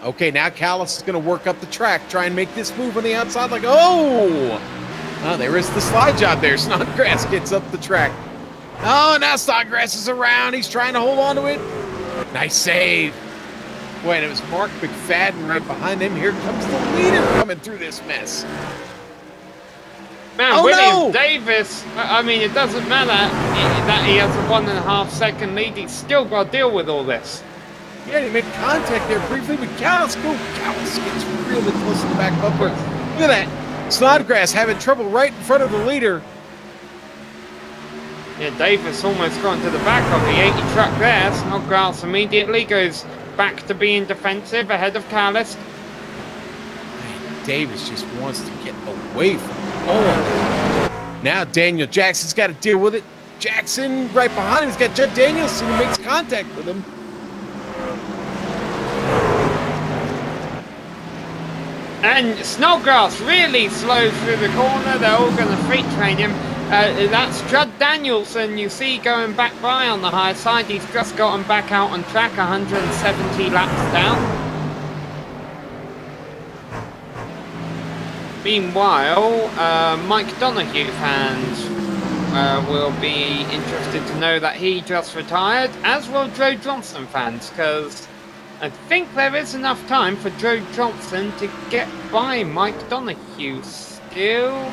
Okay, now Callis is going to work up the track, try and make this move on the outside like, oh! Oh, there is the slide job there. Snodgrass gets up the track. Oh, now Snodgrass is around. He's trying to hold on to it. Nice save. Boy, and it was Mark McFadden right behind him. Here comes the leader coming through this mess. Man, William Davis, I mean, it doesn't matter that he has a 1.5 second lead. He's still got to deal with all this. Yeah, he made contact there briefly with Callis. Callis gets really close to the back bumper. Look at that. Snodgrass having trouble right in front of the leader. Yeah, Davis almost got into the back of the 80 truck there. Snodgrass immediately goes back to being defensive ahead of Callis. Davis just wants to get away from all of it. Now Daniel Jackson's got to deal with it. Jackson right behind him. He's got Judd Danielson who makes contact with him. And Snodgrass really slows through the corner. They're all going to free train him. That's Judd Danielson, you see, going back by on the high side. He's just gotten back out on track, 170 laps down. Meanwhile, Mike Donoghue fans will be interested to know that he just retired, as will Joe Johnson fans, because I think there is enough time for Joe Johnson to get by Mike Donoghue still.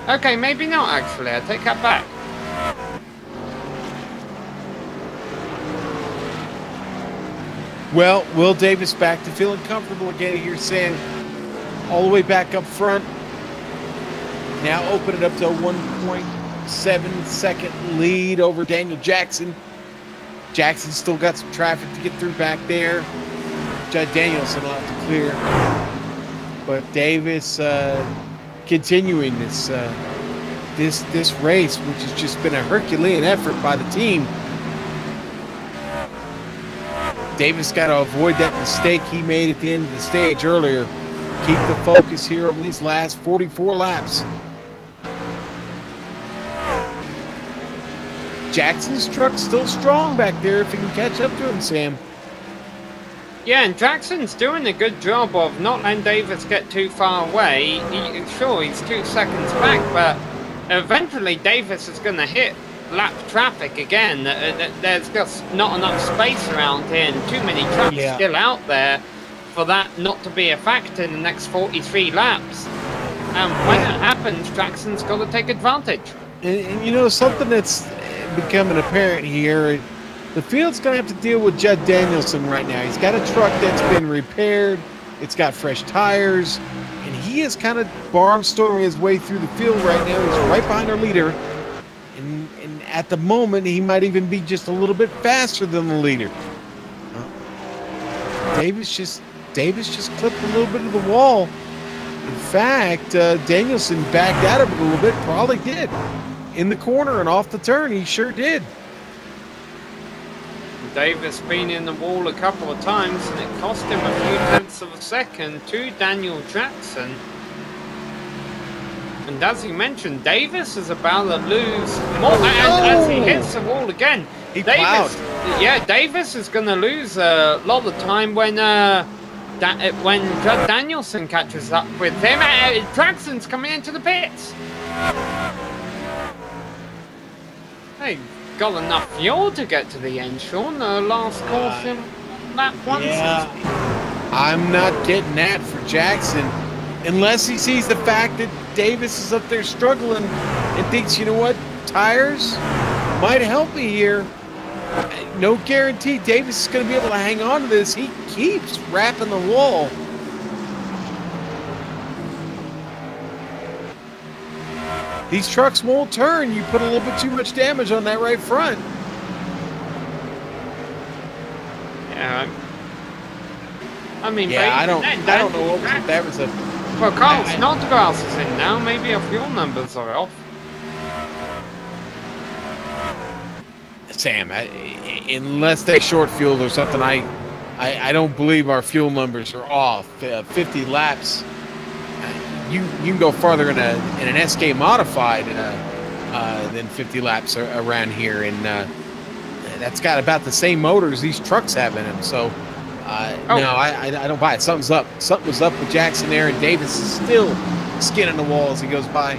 Okay, maybe not actually, I take that back. Well, Will Davis back to feeling comfortable again here, saying all the way back up front. Now open it up to a 1.7 second lead over Daniel Jackson. Jackson's still got some traffic to get through back there. Judd Danielson will have to clear. But Davis continuing this race, which has just been a Herculean effort by the team. Davis got to avoid that mistake he made at the end of the stage earlier. Keep the focus here over these last 44 laps. Jackson's truck's still strong back there if he can catch up to him, Sam. Yeah, and Jackson's doing a good job of not letting Davis get too far away. Sure, he's 2 seconds back, but eventually Davis is going to hit lap traffic again. There's just not enough space around here and too many trucks still out there for that not to be a factor in the next 43 laps. And when it happens, Jackson's got to take advantage. And you know, something that's becoming apparent here, the field's going to have to deal with Judd Danielson right now. He's got a truck that's been repaired. It's got fresh tires. And he is kind of barnstorming his way through the field right now. He's right behind our leader. And at the moment, he might even be just a little bit faster than the leader. Davis just clipped a little bit of the wall. In fact, Danielson backed out of it a little bit. Probably did. In the corner and off the turn, he sure did. Davis been in the wall a couple of times, and it cost him a few tenths of a second to Daniel Jackson. And as you mentioned, Davis is about to lose more as he hits the wall again. Davis is going to lose a lot of time when Judd Danielson catches up with him. Jackson's coming into the pits. They got enough fuel to get to the end, Sean. The last caution lap once. Yeah, I'm not getting that for Jackson unless he sees the fact that Davis is up there struggling and thinks, you know what, tires might help me here. No guarantee Davis is going to be able to hang on to this. He keeps wrapping the wall. These trucks won't turn. You put a little bit too much damage on that right front. Yeah. I mean, I don't know what that was. Well, Carl Snodgrass is in now. Maybe our fuel numbers are off. Sam, unless they short fueled or something, I don't believe our fuel numbers are off. 50 laps. You can go farther in an SK modified than 50 laps around here, and that's got about the same motors these trucks have in them. So no, I don't buy it. Something's up. Something was up with Jackson there, and Davis is still skinning the wall as he goes by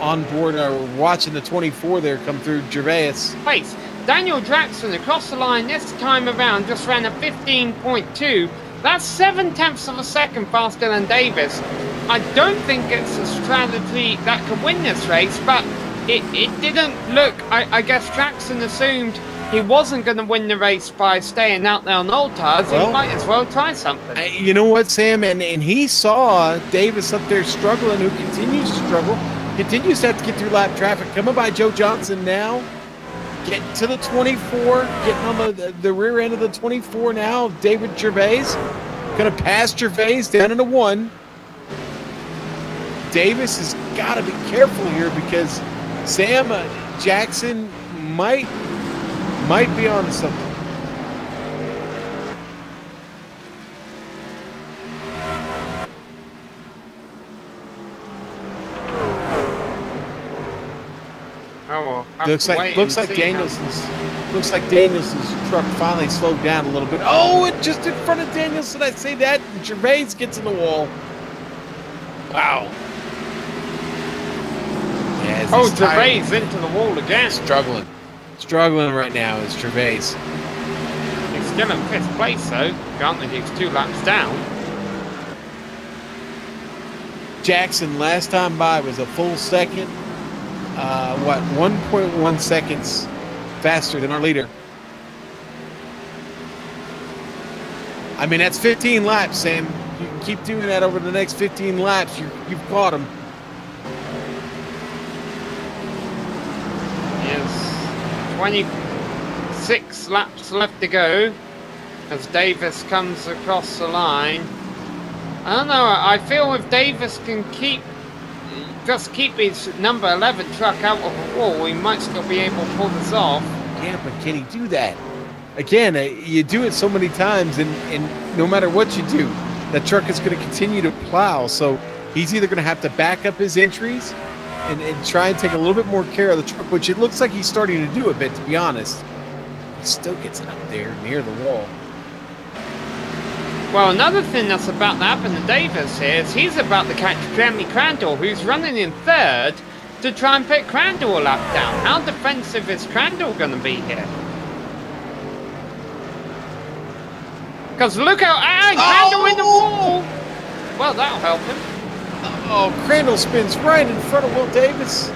on board or watching the 24 there come through Gervais. Place. Daniel Jackson across the line this time around just ran a 15.2. That's 7/10 of a second faster than Davis. I don't think it's a strategy that can win this race, but it didn't look. I guess Jackson assumed he wasn't going to win the race by staying out there on old tires. He might as well try something. You know what, Sam? And he saw Davis up there struggling, who continues to struggle, continues to have to get through lap traffic. Coming by Joe Johnson now. Getting to the 24, getting on the rear end of the 24 now. David Gervais going to pass Gervais down into 1. Davis has got to be careful here because Sam Jackson might be on to something. Looks like Danielson's truck finally slowed down a little bit. Oh, it just in front of Danielson. I say that. Gervais gets in the wall. Wow. Yeah, Gervais into the wall again. Struggling right now is Gervais. He's still in 5th place though. Granted, he's 2 laps down. Jackson last time by was a full second. 1.1 seconds faster than our leader. I mean, that's 15 laps, Sam. You can keep doing that over the next 15 laps. You've caught him. Yes. 26 laps left to go as Davis comes across the line. I don't know. I feel if Davis can keep his number 11 truck out of the wall, we might still be able to pull this off. Yeah, but can he do that? Again, you do it so many times, and no matter what you do, that truck is going to continue to plow. So he's either going to have to back up his entries and try and take a little bit more care of the truck, which it looks like he's starting to do a bit, to be honest. He still gets it up there near the wall. Well, another thing that's about to happen to Davis here is he's about to catch Jeremy Crandall, who's running in 3rd, to try and put Crandall a lap down. How defensive is Crandall going to be here? Because look out, Crandall in the wall! Well, that'll help him. Oh, Crandall spins right in front of Will Davis.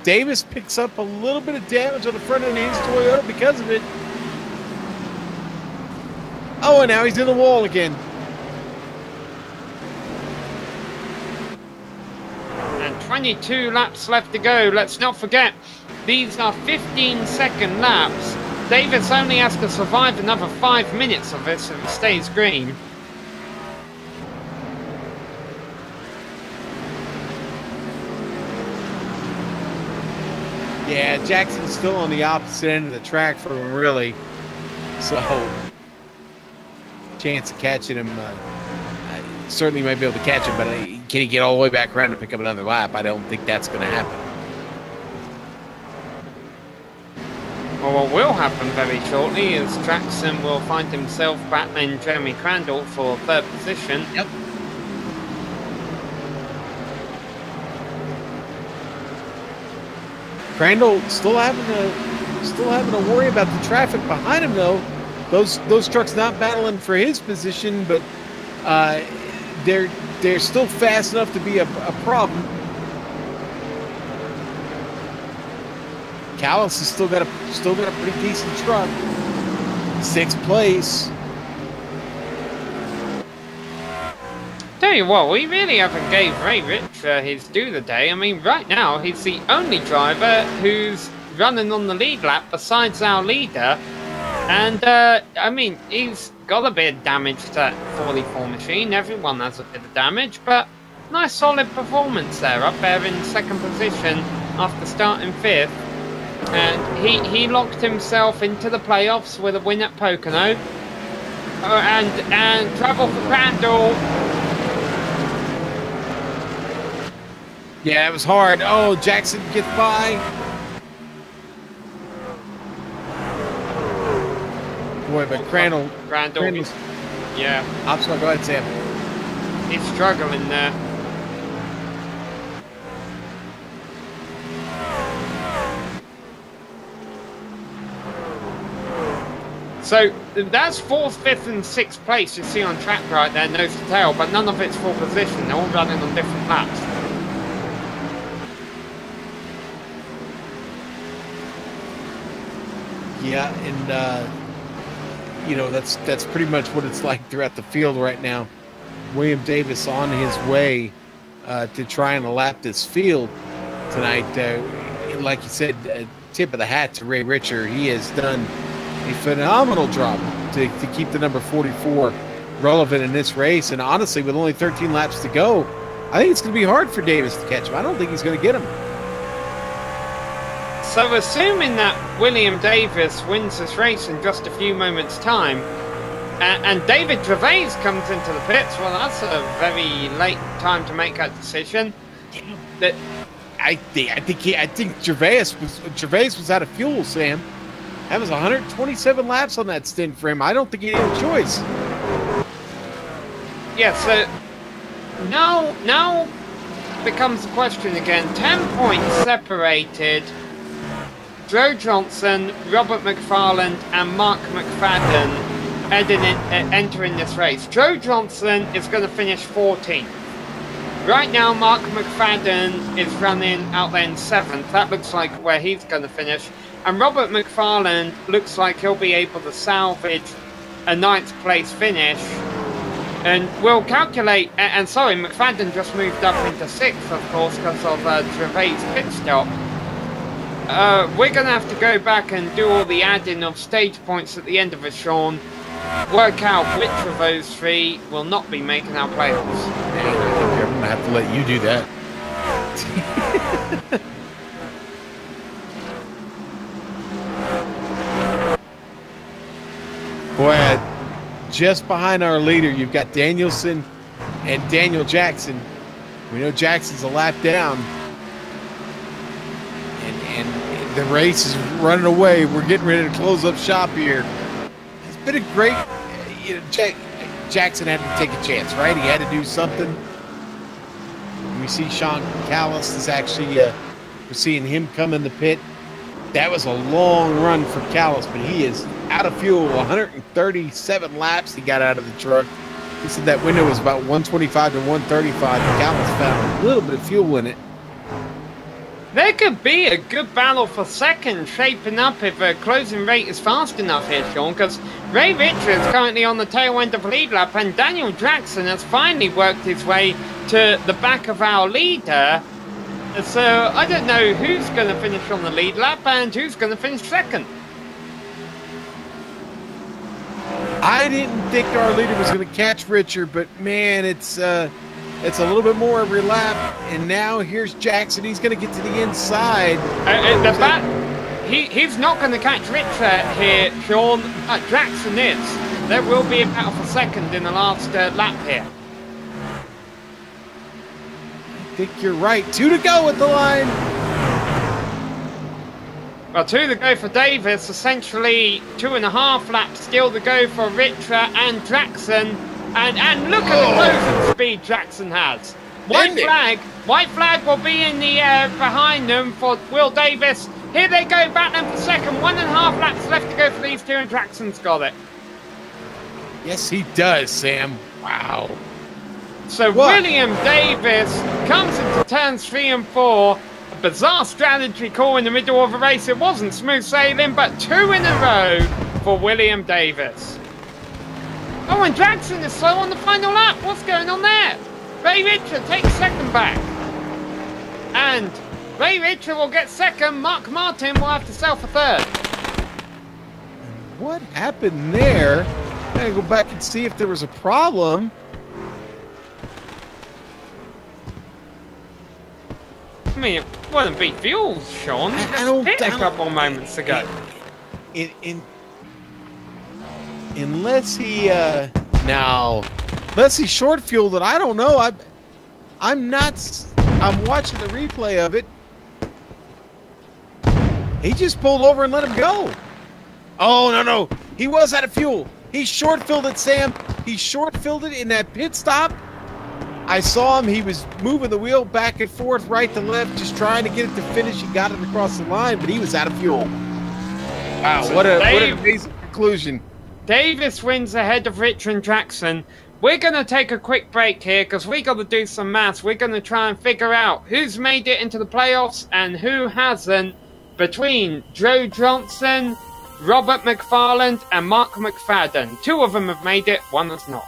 Davis picks up a little bit of damage on the front end of his Toyota because of it. Oh, and now he's in the wall again. And 22 laps left to go. Let's not forget, these are 15-second laps. Davis only has to survive another 5 minutes of this if he stays green. Yeah, Jackson's still on the opposite end of the track from him, really. So, chance of catching him, certainly might be able to catch him, but can he get all the way back around and pick up another lap? I don't think that's going to happen. Well, what will happen very shortly is Jackson will find himself battling Jeremy Crandall for 3rd position. Yep. Crandall still having to worry about the traffic behind him, though. Those trucks not battling for his position, but they're still fast enough to be a problem. Callis has still got a pretty decent truck. 6th place. Tell you what, we really haven't gave Ray Rich his due today. I mean, right now he's the only driver who's running on the lead lap besides our leader. And, I mean, he's got a bit of damage to that 44 machine. Everyone has a bit of damage, but nice solid performance there, up there in 2nd position after starting 5th. And he locked himself into the playoffs with a win at Pocono. And trouble for Crandall. Yeah, it was hard. Oh, Jackson gets by. Boy, but Crandall. Yeah. I'm sorry, go ahead, Sam. He's struggling there. So that's 4th, 5th, and 6th place you see on track right there, nose to tail, but none of it's full position. They're all running on different laps. Yeah, and you know, that's pretty much what it's like throughout the field right now. William Davis on his way to try and lap this field tonight. Like you said, tip of the hat to Ray Richer. He has done a phenomenal job to keep the number 44 relevant in this race. And honestly, with only 13 laps to go, I think it's going to be hard for Davis to catch him. I don't think he's going to get him. So assuming that William Davis wins this race in just a few moments' time, and David Gervais comes into the pits, well, that's a very late time to make that decision. That I think Gervais was out of fuel, Sam. That was 127 laps on that stint for him. I don't think he had a choice. Yeah, so now becomes the question again. 10 points separated. Joe Johnson, Robert McFarland, and Mark McFadden entering this race. Joe Johnson is going to finish 14th. Right now, Mark McFadden is running out there in 7th. That looks like where he's going to finish. And Robert McFarland looks like he'll be able to salvage a 9th place finish. And we'll calculate, and sorry, McFadden just moved up into 6th, of course, because of Gervais' pit stop. We're going to have to go back and do all the adding of stage points at the end of it, Sean. Work out which of those 3 will not be making our playoffs. I'm going to have to let you do that. Boy, just behind our leader, you've got Danielson and Daniel Jackson. We know Jackson's a lap down. And the race is running away. We're getting ready to close up shop here. It's been a great, you know, Jackson had to take a chance, right? He had to do something. We see Sean Callis is actually, we're seeing him come in the pit. That was a long run for Callis, but he is out of fuel. 137 laps he got out of the truck. He said that window was about 125 to 135. Callis found a little bit of fuel in it. There could be a good battle for second shaping up if a closing rate is fast enough here, Sean, because Ray Richer is currently on the tail end of the lead lap, and Daniel Jackson has finally worked his way to the back of our leader. So I don't know who's going to finish on the lead lap and who's going to finish second. I didn't think our leader was going to catch Richer, but man, it's a little bit more every lap. And now here's Jackson. He's going to get to the inside. He's not going to catch Richer here, Sean. Jackson is. There will be a battle for second in the last lap here. I think you're right. 2 to go at the line. Well, 2 to go for Davis. Essentially 2.5 laps still to go for Richer and Jackson. And look at the closing speed Jackson has. White flag will be in the air behind them for Will Davis. Here they go, battling for second. 1.5 laps left to go for these two, and Jackson's got it. Yes, he does, Sam. Wow. So William Davis comes into turns 3 and 4. A bizarre strategy call in the middle of a race. It wasn't smooth sailing, but 2 in a row for William Davis. Oh, and Jackson is slow on the final lap. What's going on there? Ray Richer takes second back. And Ray Richer will get second. Mark Martin will have to sell for third. What happened there? I'm going to go back and see if there was a problem. I mean, it wasn't big fuel, Sean. I don't hit a couple moments ago. Unless he unless he short fueled it, I don't know. I'm watching the replay of it. He just pulled over and let him go. Oh no, he was out of fuel. He short filled it, Sam. He short filled it in that pit stop. I saw him. He was moving the wheel back and forth, right to left, just trying to get it to finish. He got it across the line, but he was out of fuel. Wow, So what an amazing conclusion. Davis wins ahead of Richard Jackson. We're going to take a quick break here because we got to do some maths. We're going to try and figure out who's made it into the playoffs and who hasn't between Joe Johnson, Robert McFarland and Mark McFadden. 2 of them have made it, 1 has not.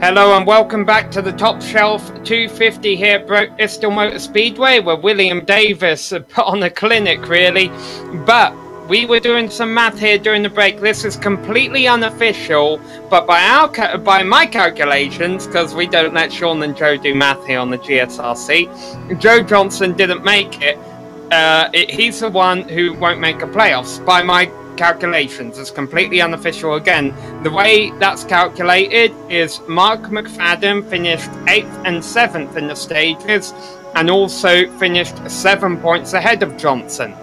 Hello and welcome back to the Top Shelf 250 here at Bristol Motor Speedway, where William Davis put on a clinic, really. But we were doing some math here during the break. This is completely unofficial, but by my calculations, because we don't let Sean and Joe do math here on the GSRC, Joe Johnson didn't make it. He's the one who won't make a playoffs. By my calculations. It's completely unofficial again. The way that's calculated is Mark McFadden finished 8th and 7th in the stages and also finished 7 points ahead of Johnson.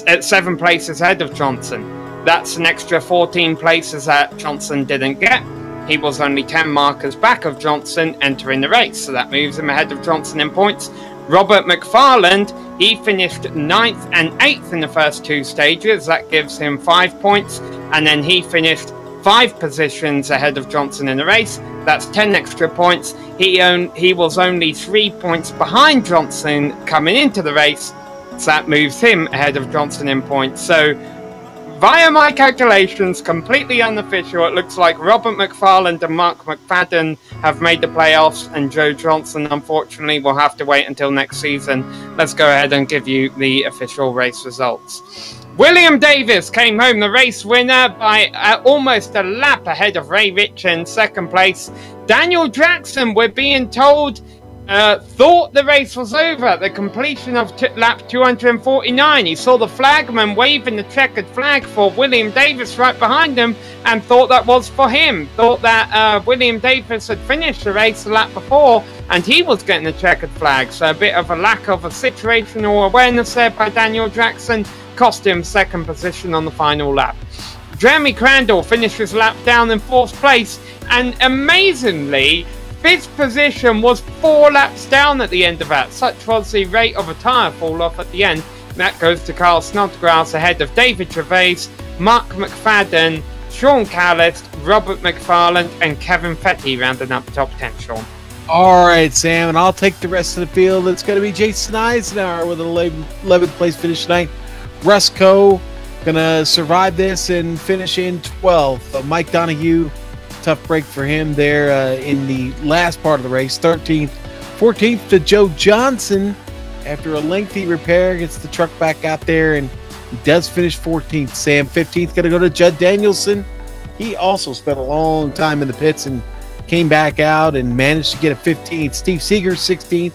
At 7 places ahead of Johnson. That's an extra 14 places that Johnson didn't get. He was only 10 markers back of Johnson entering the race, so that moves him ahead of Johnson in points. Robert McFarland, he finished 9th and 8th in the first 2 stages. That gives him 5 points, and then he finished 5 positions ahead of Johnson in the race. That's 10 extra points. He was only 3 points behind Johnson coming into the race, so that moves him ahead of Johnson in points. So, via my calculations, completely unofficial, it looks like Robert McFarland and Mark McFadden have made the playoffs, and Joe Johnson, unfortunately, will have to wait until next season. Let's go ahead and give you the official race results. William Davis came home the race winner by almost a lap ahead of Ray Rich in second place. Daniel Jackson, we're being told, thought the race was over at the completion of lap 249. He saw the flagman waving the checkered flag for William Davis right behind him and thought that was for him. Thought that William Davis had finished the race the lap before and he was getting the checkered flag. So a bit of a lack of a situational awareness there by Daniel Jackson cost him second position on the final lap. Jeremy Crandall finishes lap down in 4th place, and amazingly, his position was 4 laps down at the end of that. Such was the rate of a tyre fall off at the end. That goes to Carl Snodgrass ahead of David Gervais, Mark McFadden, Sean Callis, Robert McFarland, and Kevin Fetty rounding up the top 10, Sean. All right, Sam, and I'll take the rest of the field. It's going to be Jason Eisenhower with an 11th place finish tonight. Russ Coe going to survive this and finish in 12th. Mike Donahue, tough break for him there in the last part of the race. 13th. 14th to Joe Johnson after a lengthy repair. Gets the truck back out there, and he does finish 14th. Sam, 15th, going to go to Judd Danielson. He also spent a long time in the pits and came back out and managed to get a 15th. Steve Seeger, 16th.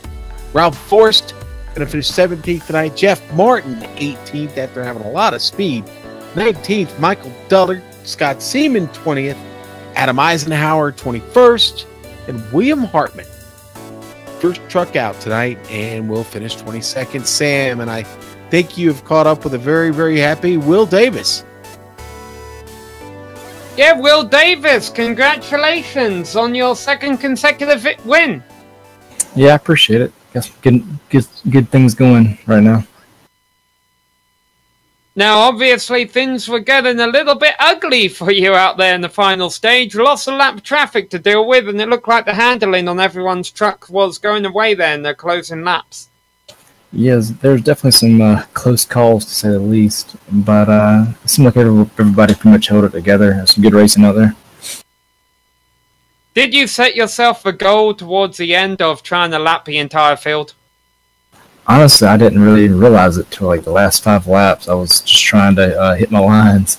Ralph Forst going to finish 17th tonight. Jeff Martin, 18th after having a lot of speed. 19th, Michael Dullard. Scott Seaman, 20th. Adam Eisenhower, 21st. And William Hartman, first truck out tonight, and will finish 22nd. Sam, and I think you have caught up with a very, very happy Will Davis. Yeah, Will Davis, congratulations on your second consecutive win. Yeah, I appreciate it. Guess good things going right now. Now, obviously, things were getting a little bit ugly for you out there in the final stage. Lots of lap traffic to deal with, and it looked like the handling on everyone's truck was going away there in the closing laps. Yes, there's definitely some close calls, to say the least. But it seemed like everybody pretty much held it together. There's some good racing out there. Did you set yourself a goal towards the end of trying to lap the entire field? Honestly, I didn't really realize it till like the last 5 laps. I was just trying to hit my lines.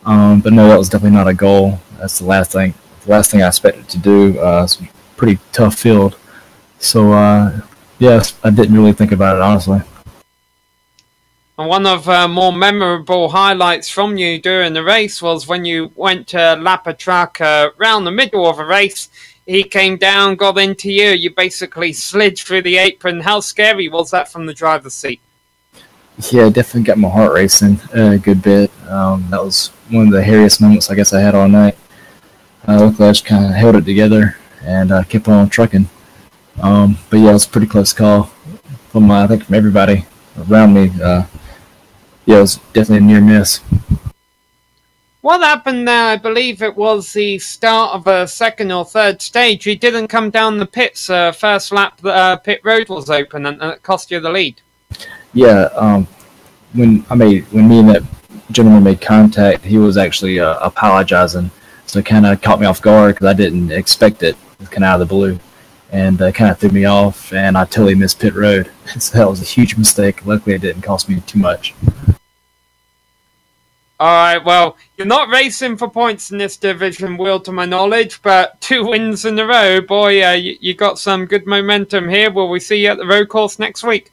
But no, that was definitely not a goal. That's the last thing I expected to do. It's a pretty tough field. So, yes, I didn't really think about it, honestly. And one of more memorable highlights from you during the race was when you went to lap a truck around the middle of a race. He came down, got into you. You basically slid through the apron. How scary was that from the driver's seat? Yeah, it definitely got my heart racing a good bit. That was one of the hairiest moments I guess I had all night. Luckily, I just kind of held it together and kept on trucking. But yeah, it was a pretty close call from I think from everybody around me. Yeah, it was definitely a near miss. What happened there? I believe it was the start of a second or third stage. You didn't come down the pits. First lap, the pit road was open, and it cost you the lead. Yeah, when me and that gentleman made contact, he was actually apologizing, so it kind of caught me off guard because I didn't expect it. It was kind of out of the blue, and kind of threw me off, and I totally missed pit road. So that was a huge mistake. Luckily, it didn't cost me too much. Alright, well, you're not racing for points in this division, Will, to my knowledge, but 2 wins in a row. Boy, you got some good momentum here. Will we see you at the road course next week?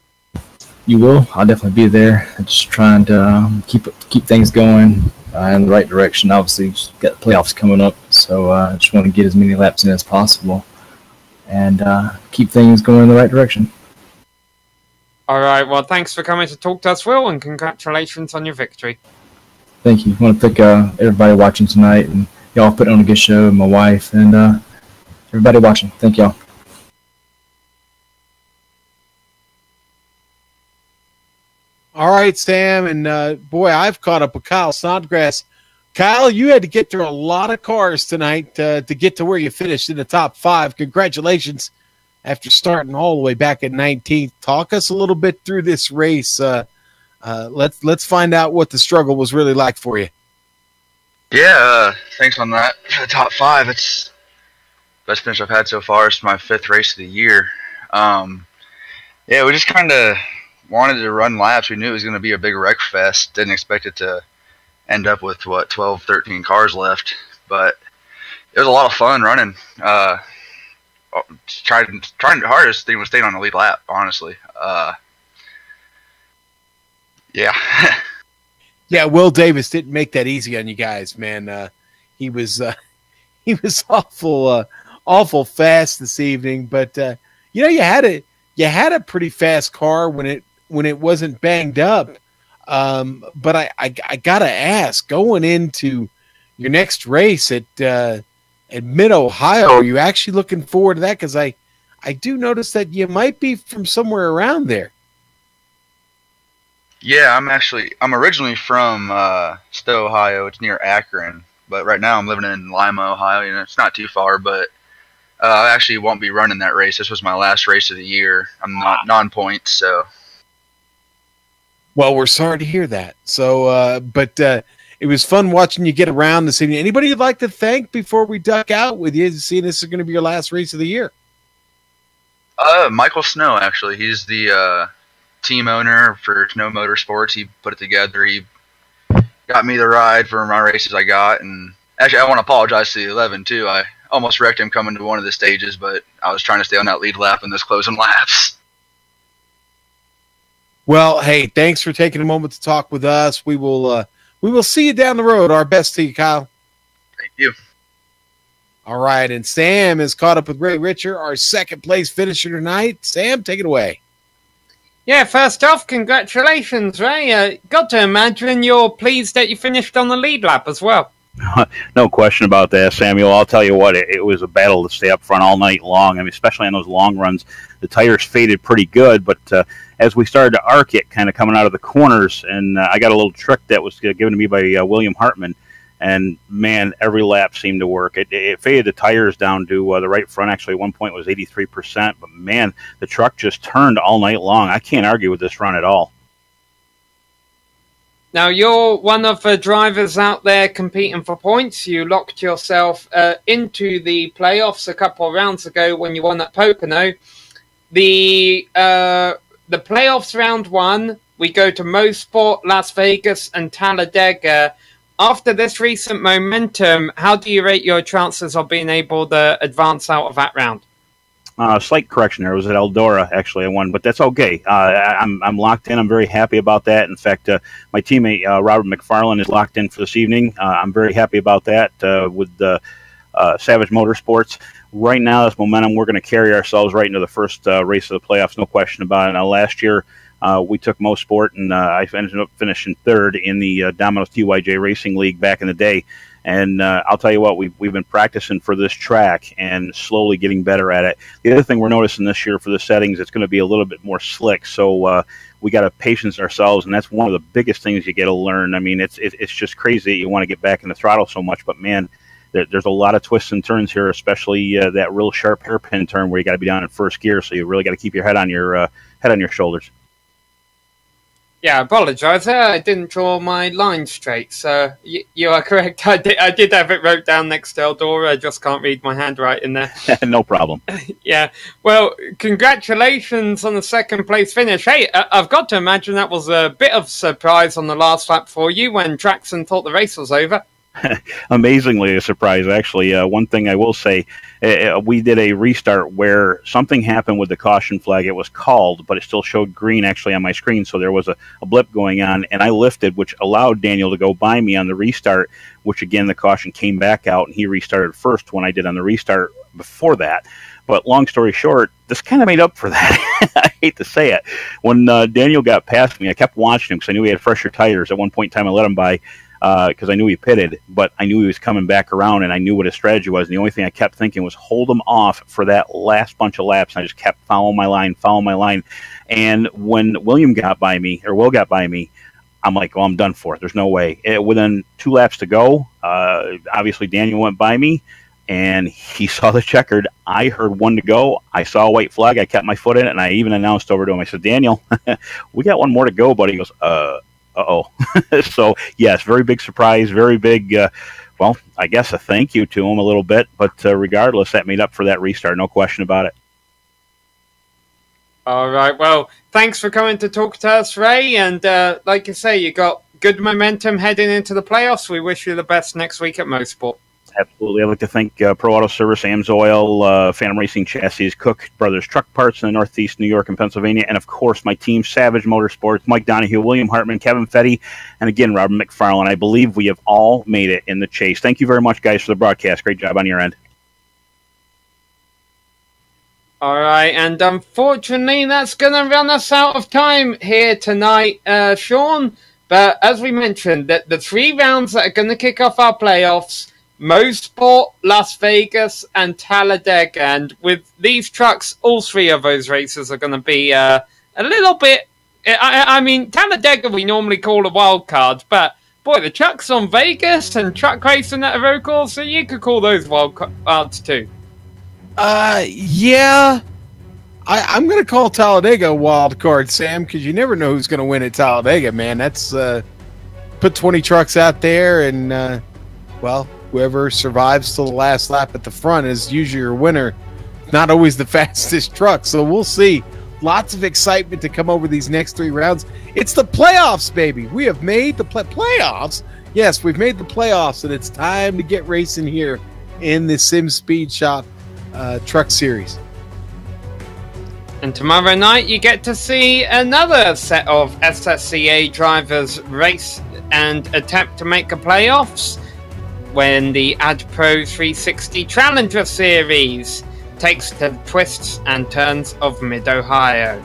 You will. I'll definitely be there. Just trying to keep things going, in the right direction. Obviously, just got the playoffs coming up, so I just want to get as many laps in as possible and keep things going in the right direction. All right, well, thanks for coming to talk to us, Will, and congratulations on your victory. Thank you. I want to thank everybody watching tonight, and y'all putting on a good show, and my wife, and everybody watching. Thank y'all. All right, Sam, and boy, I've caught up with Kyle Snodgrass. Kyle, you had to get through a lot of cars tonight to get to where you finished in the top 5. Congratulations after starting all the way back at 19th. Talk us a little bit through this race. Let's find out what the struggle was really like for you. Yeah, thanks on that. For the top 5, it's the best finish I've had so far. It's my 5th race of the year. Yeah, we just kind of wanted to run laps. We knew it was going to be a big wreck fest. Didn't expect it to end up with, 12, 13 cars left. But it was a lot of fun running. Trying the hardest thing was staying on the lead lap, honestly. Yeah. Yeah, Will Davis didn't make that easy on you guys, man. He was awful fast this evening, but you had a pretty fast car when it wasn't banged up. But I gotta ask, going into your next race at Mid-Ohio, are you actually looking forward to that? Because I do notice that you might be from somewhere around there. Yeah, I'm originally from Stowe, Ohio. It's near Akron, but right now I'm living in Lima, Ohio. You know, it's not too far, but I actually won't be running that race. This was my last race of the year. I'm not non-points, so. Well, we're sorry to hear that. So, but it was fun watching you get around this evening. Anybody you'd like to thank before we duck out with you, seeing this is going to be your last race of the year? Michael Snow, actually. He's the team owner for Snow Motorsports. He put it together. He got me the ride for my races I got. And actually, I want to apologize to the 11, too. I almost wrecked him coming to one of the stages, but I was trying to stay on that lead lap in those closing laps. Well, hey, thanks for taking a moment to talk with us. We will see you down the road. Our best to you, Kyle. Thank you. All right, and Sam is caught up with Ray Richer, our second place finisher tonight. Sam, take it away. Yeah, first off, congratulations, Ray. Got to imagine you're pleased that you finished on the lead lap as well. No question about that, Samuel. I'll tell you what, it was a battle to stay up front all night long. I mean, especially on those long runs, the tires faded pretty good, but as we started to arc it, kind of coming out of the corners, and I got a little trick that was given to me by William Hartman, and man, every lap seemed to work. It faded the tires down to the right front. Actually, at one point was 83%, but man, the truck just turned all night long. I can't argue with this run at all. Now, you're one of the drivers out there competing for points. You locked yourself into the playoffs a couple of rounds ago when you won at Pocono. The playoffs round 1, we go to Mosport, Las Vegas, and Talladega. After this recent momentum, how do you rate your chances of being able to advance out of that round? Slight correction there. It was at Eldora, actually, I won, but that's okay. I'm locked in. I'm very happy about that. In fact, my teammate, Robert McFarland, is locked in for this evening. I'm very happy about that with Savage Motorsports. Right now, this momentum, we're going to carry ourselves right into the first race of the playoffs, no question about it. Now, last year, we took Mosport, and I ended up finishing 3rd in the Domino's TYJ Racing League back in the day. And I'll tell you what, we've been practicing for this track and slowly getting better at it. The other thing we're noticing this year for the settings, it's going to be a little bit more slick. So we got to patience ourselves, and that's one of the biggest things you get to learn. I mean, it's just crazy that you want to get back in the throttle so much, but man, there's a lot of twists and turns here, especially that real sharp hairpin turn where you got to be down in first gear. So you really got to keep your head on your shoulders. Yeah, I apologise. I didn't draw my line straight, so you are correct. I did have it wrote down next to Eldora. I just can't read my handwriting there. No problem. Yeah. Well, congratulations on the second place finish. Hey, I've got to imagine that was a bit of a surprise on the last lap for you when Traxon thought the race was over. Amazingly a surprise, actually. One thing I will say, we did a restart where something happened with the caution flag. It was called, but it still showed green actually on my screen, so there was a blip going on, and I lifted, which allowed Daniel to go by me on the restart, which again, the caution came back out, and he restarted first when I did on the restart before that. But long story short, this kind of made up for that. I hate to say it. When Daniel got past me, I kept watching him because I knew he had fresher tires. At one point in time, I let him by, because I knew he pitted, but I knew he was coming back around, and I knew what his strategy was. And the only thing I kept thinking was hold him off for that last bunch of laps. And I just kept following my line. And when Will got by me, I'm like, well, I'm done for. There's no way. Within 2 laps to go, obviously Daniel went by me, and he saw the checkered. I heard 1 to go. I saw a white flag. I kept my foot in it, and I even announced over to him. I said, Daniel, we got 1 more to go, buddy. He goes, uh-oh. So, yes, very big surprise, very big, well, I guess a thank you to him a little bit, but regardless, that made up for that restart, no question about it. All right, well, thanks for coming to talk to us, Ray, and like you say, you got good momentum heading into the playoffs. We wish you the best next week at Mosport. Absolutely. I'd like to thank Pro Auto Service, AMSOIL, Phantom Racing Chassis, Cook Brothers Truck Parts in the Northeast, New York, and Pennsylvania, and, of course, my team, Savage Motorsports, Mike Donahue, William Hartman, Kevin Fetty, and, again, Robert McFarland. I believe we have all made it in the chase. Thank you very much, guys, for the broadcast. Great job on your end. All right, and unfortunately, that's going to run us out of time here tonight, Sean. But as we mentioned, the 3 rounds that are going to kick off our playoffs, Mosport, Las Vegas, and Talladega. And with these trucks, all 3 of those races are going to be a little bit... I mean, Talladega we normally call a wild card, but, boy, the trucks on Vegas and truck racing at a road course, so you could call those wild cards too. Yeah. I'm going to call Talladega a wild card, Sam, because you never know who's going to win at Talladega, man. That's put 20 trucks out there, and, well... whoever survives till the last lap at the front is usually your winner. Not always the fastest truck, so we'll see. Lots of excitement to come over these next 3 rounds. It's the playoffs, baby. We have made the playoffs. Yes, we've made the playoffs, and it's time to get racing here in the Sim Speed Shop Truck Series. And tomorrow night, you get to see another set of SSCA drivers race and attempt to make the playoffs when the AdPro 360 Challenger Series takes the twists and turns of Mid-Ohio.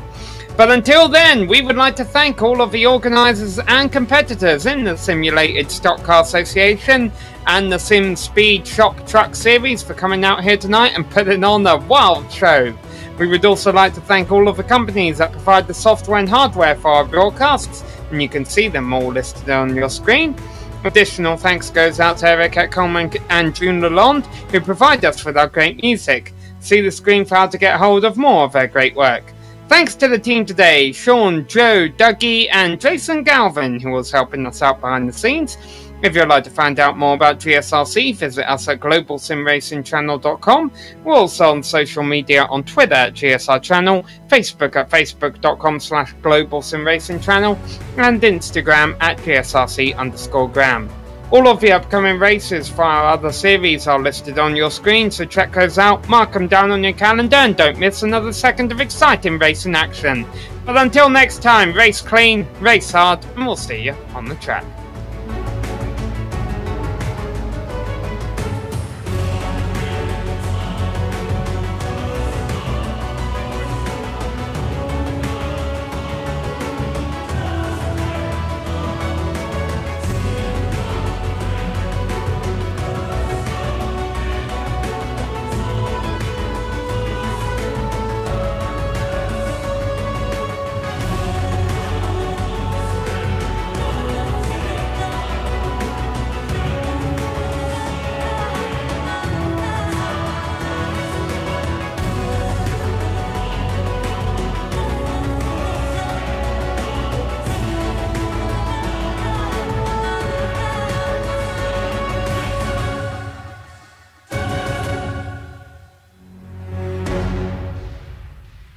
But until then, we would like to thank all of the organisers and competitors in the Simulated Stock Car Association and the Sim Speed Shop Truck Series for coming out here tonight and putting on a wild show. We would also like to thank all of the companies that provide the software and hardware for our broadcasts, and you can see them all listed on your screen. Additional thanks goes out to Eric Ekholm and June Lalonde, who provide us with our great music. See the screen for how to get hold of more of their great work. Thanks to the team today, Sean, Joe, Dougie, and Jason Galvin, who was helping us out behind the scenes. If you'd like to find out more about GSRC, visit us at globalsimracingchannel.com. We're also on social media on Twitter at GSR Channel, Facebook at facebook.com/globalsimracingchannel, and Instagram at GSRC_gram. All of the upcoming races for our other series are listed on your screen, so check those out, mark them down on your calendar, and don't miss another second of exciting racing action. But until next time, race clean, race hard, and we'll see you on the track.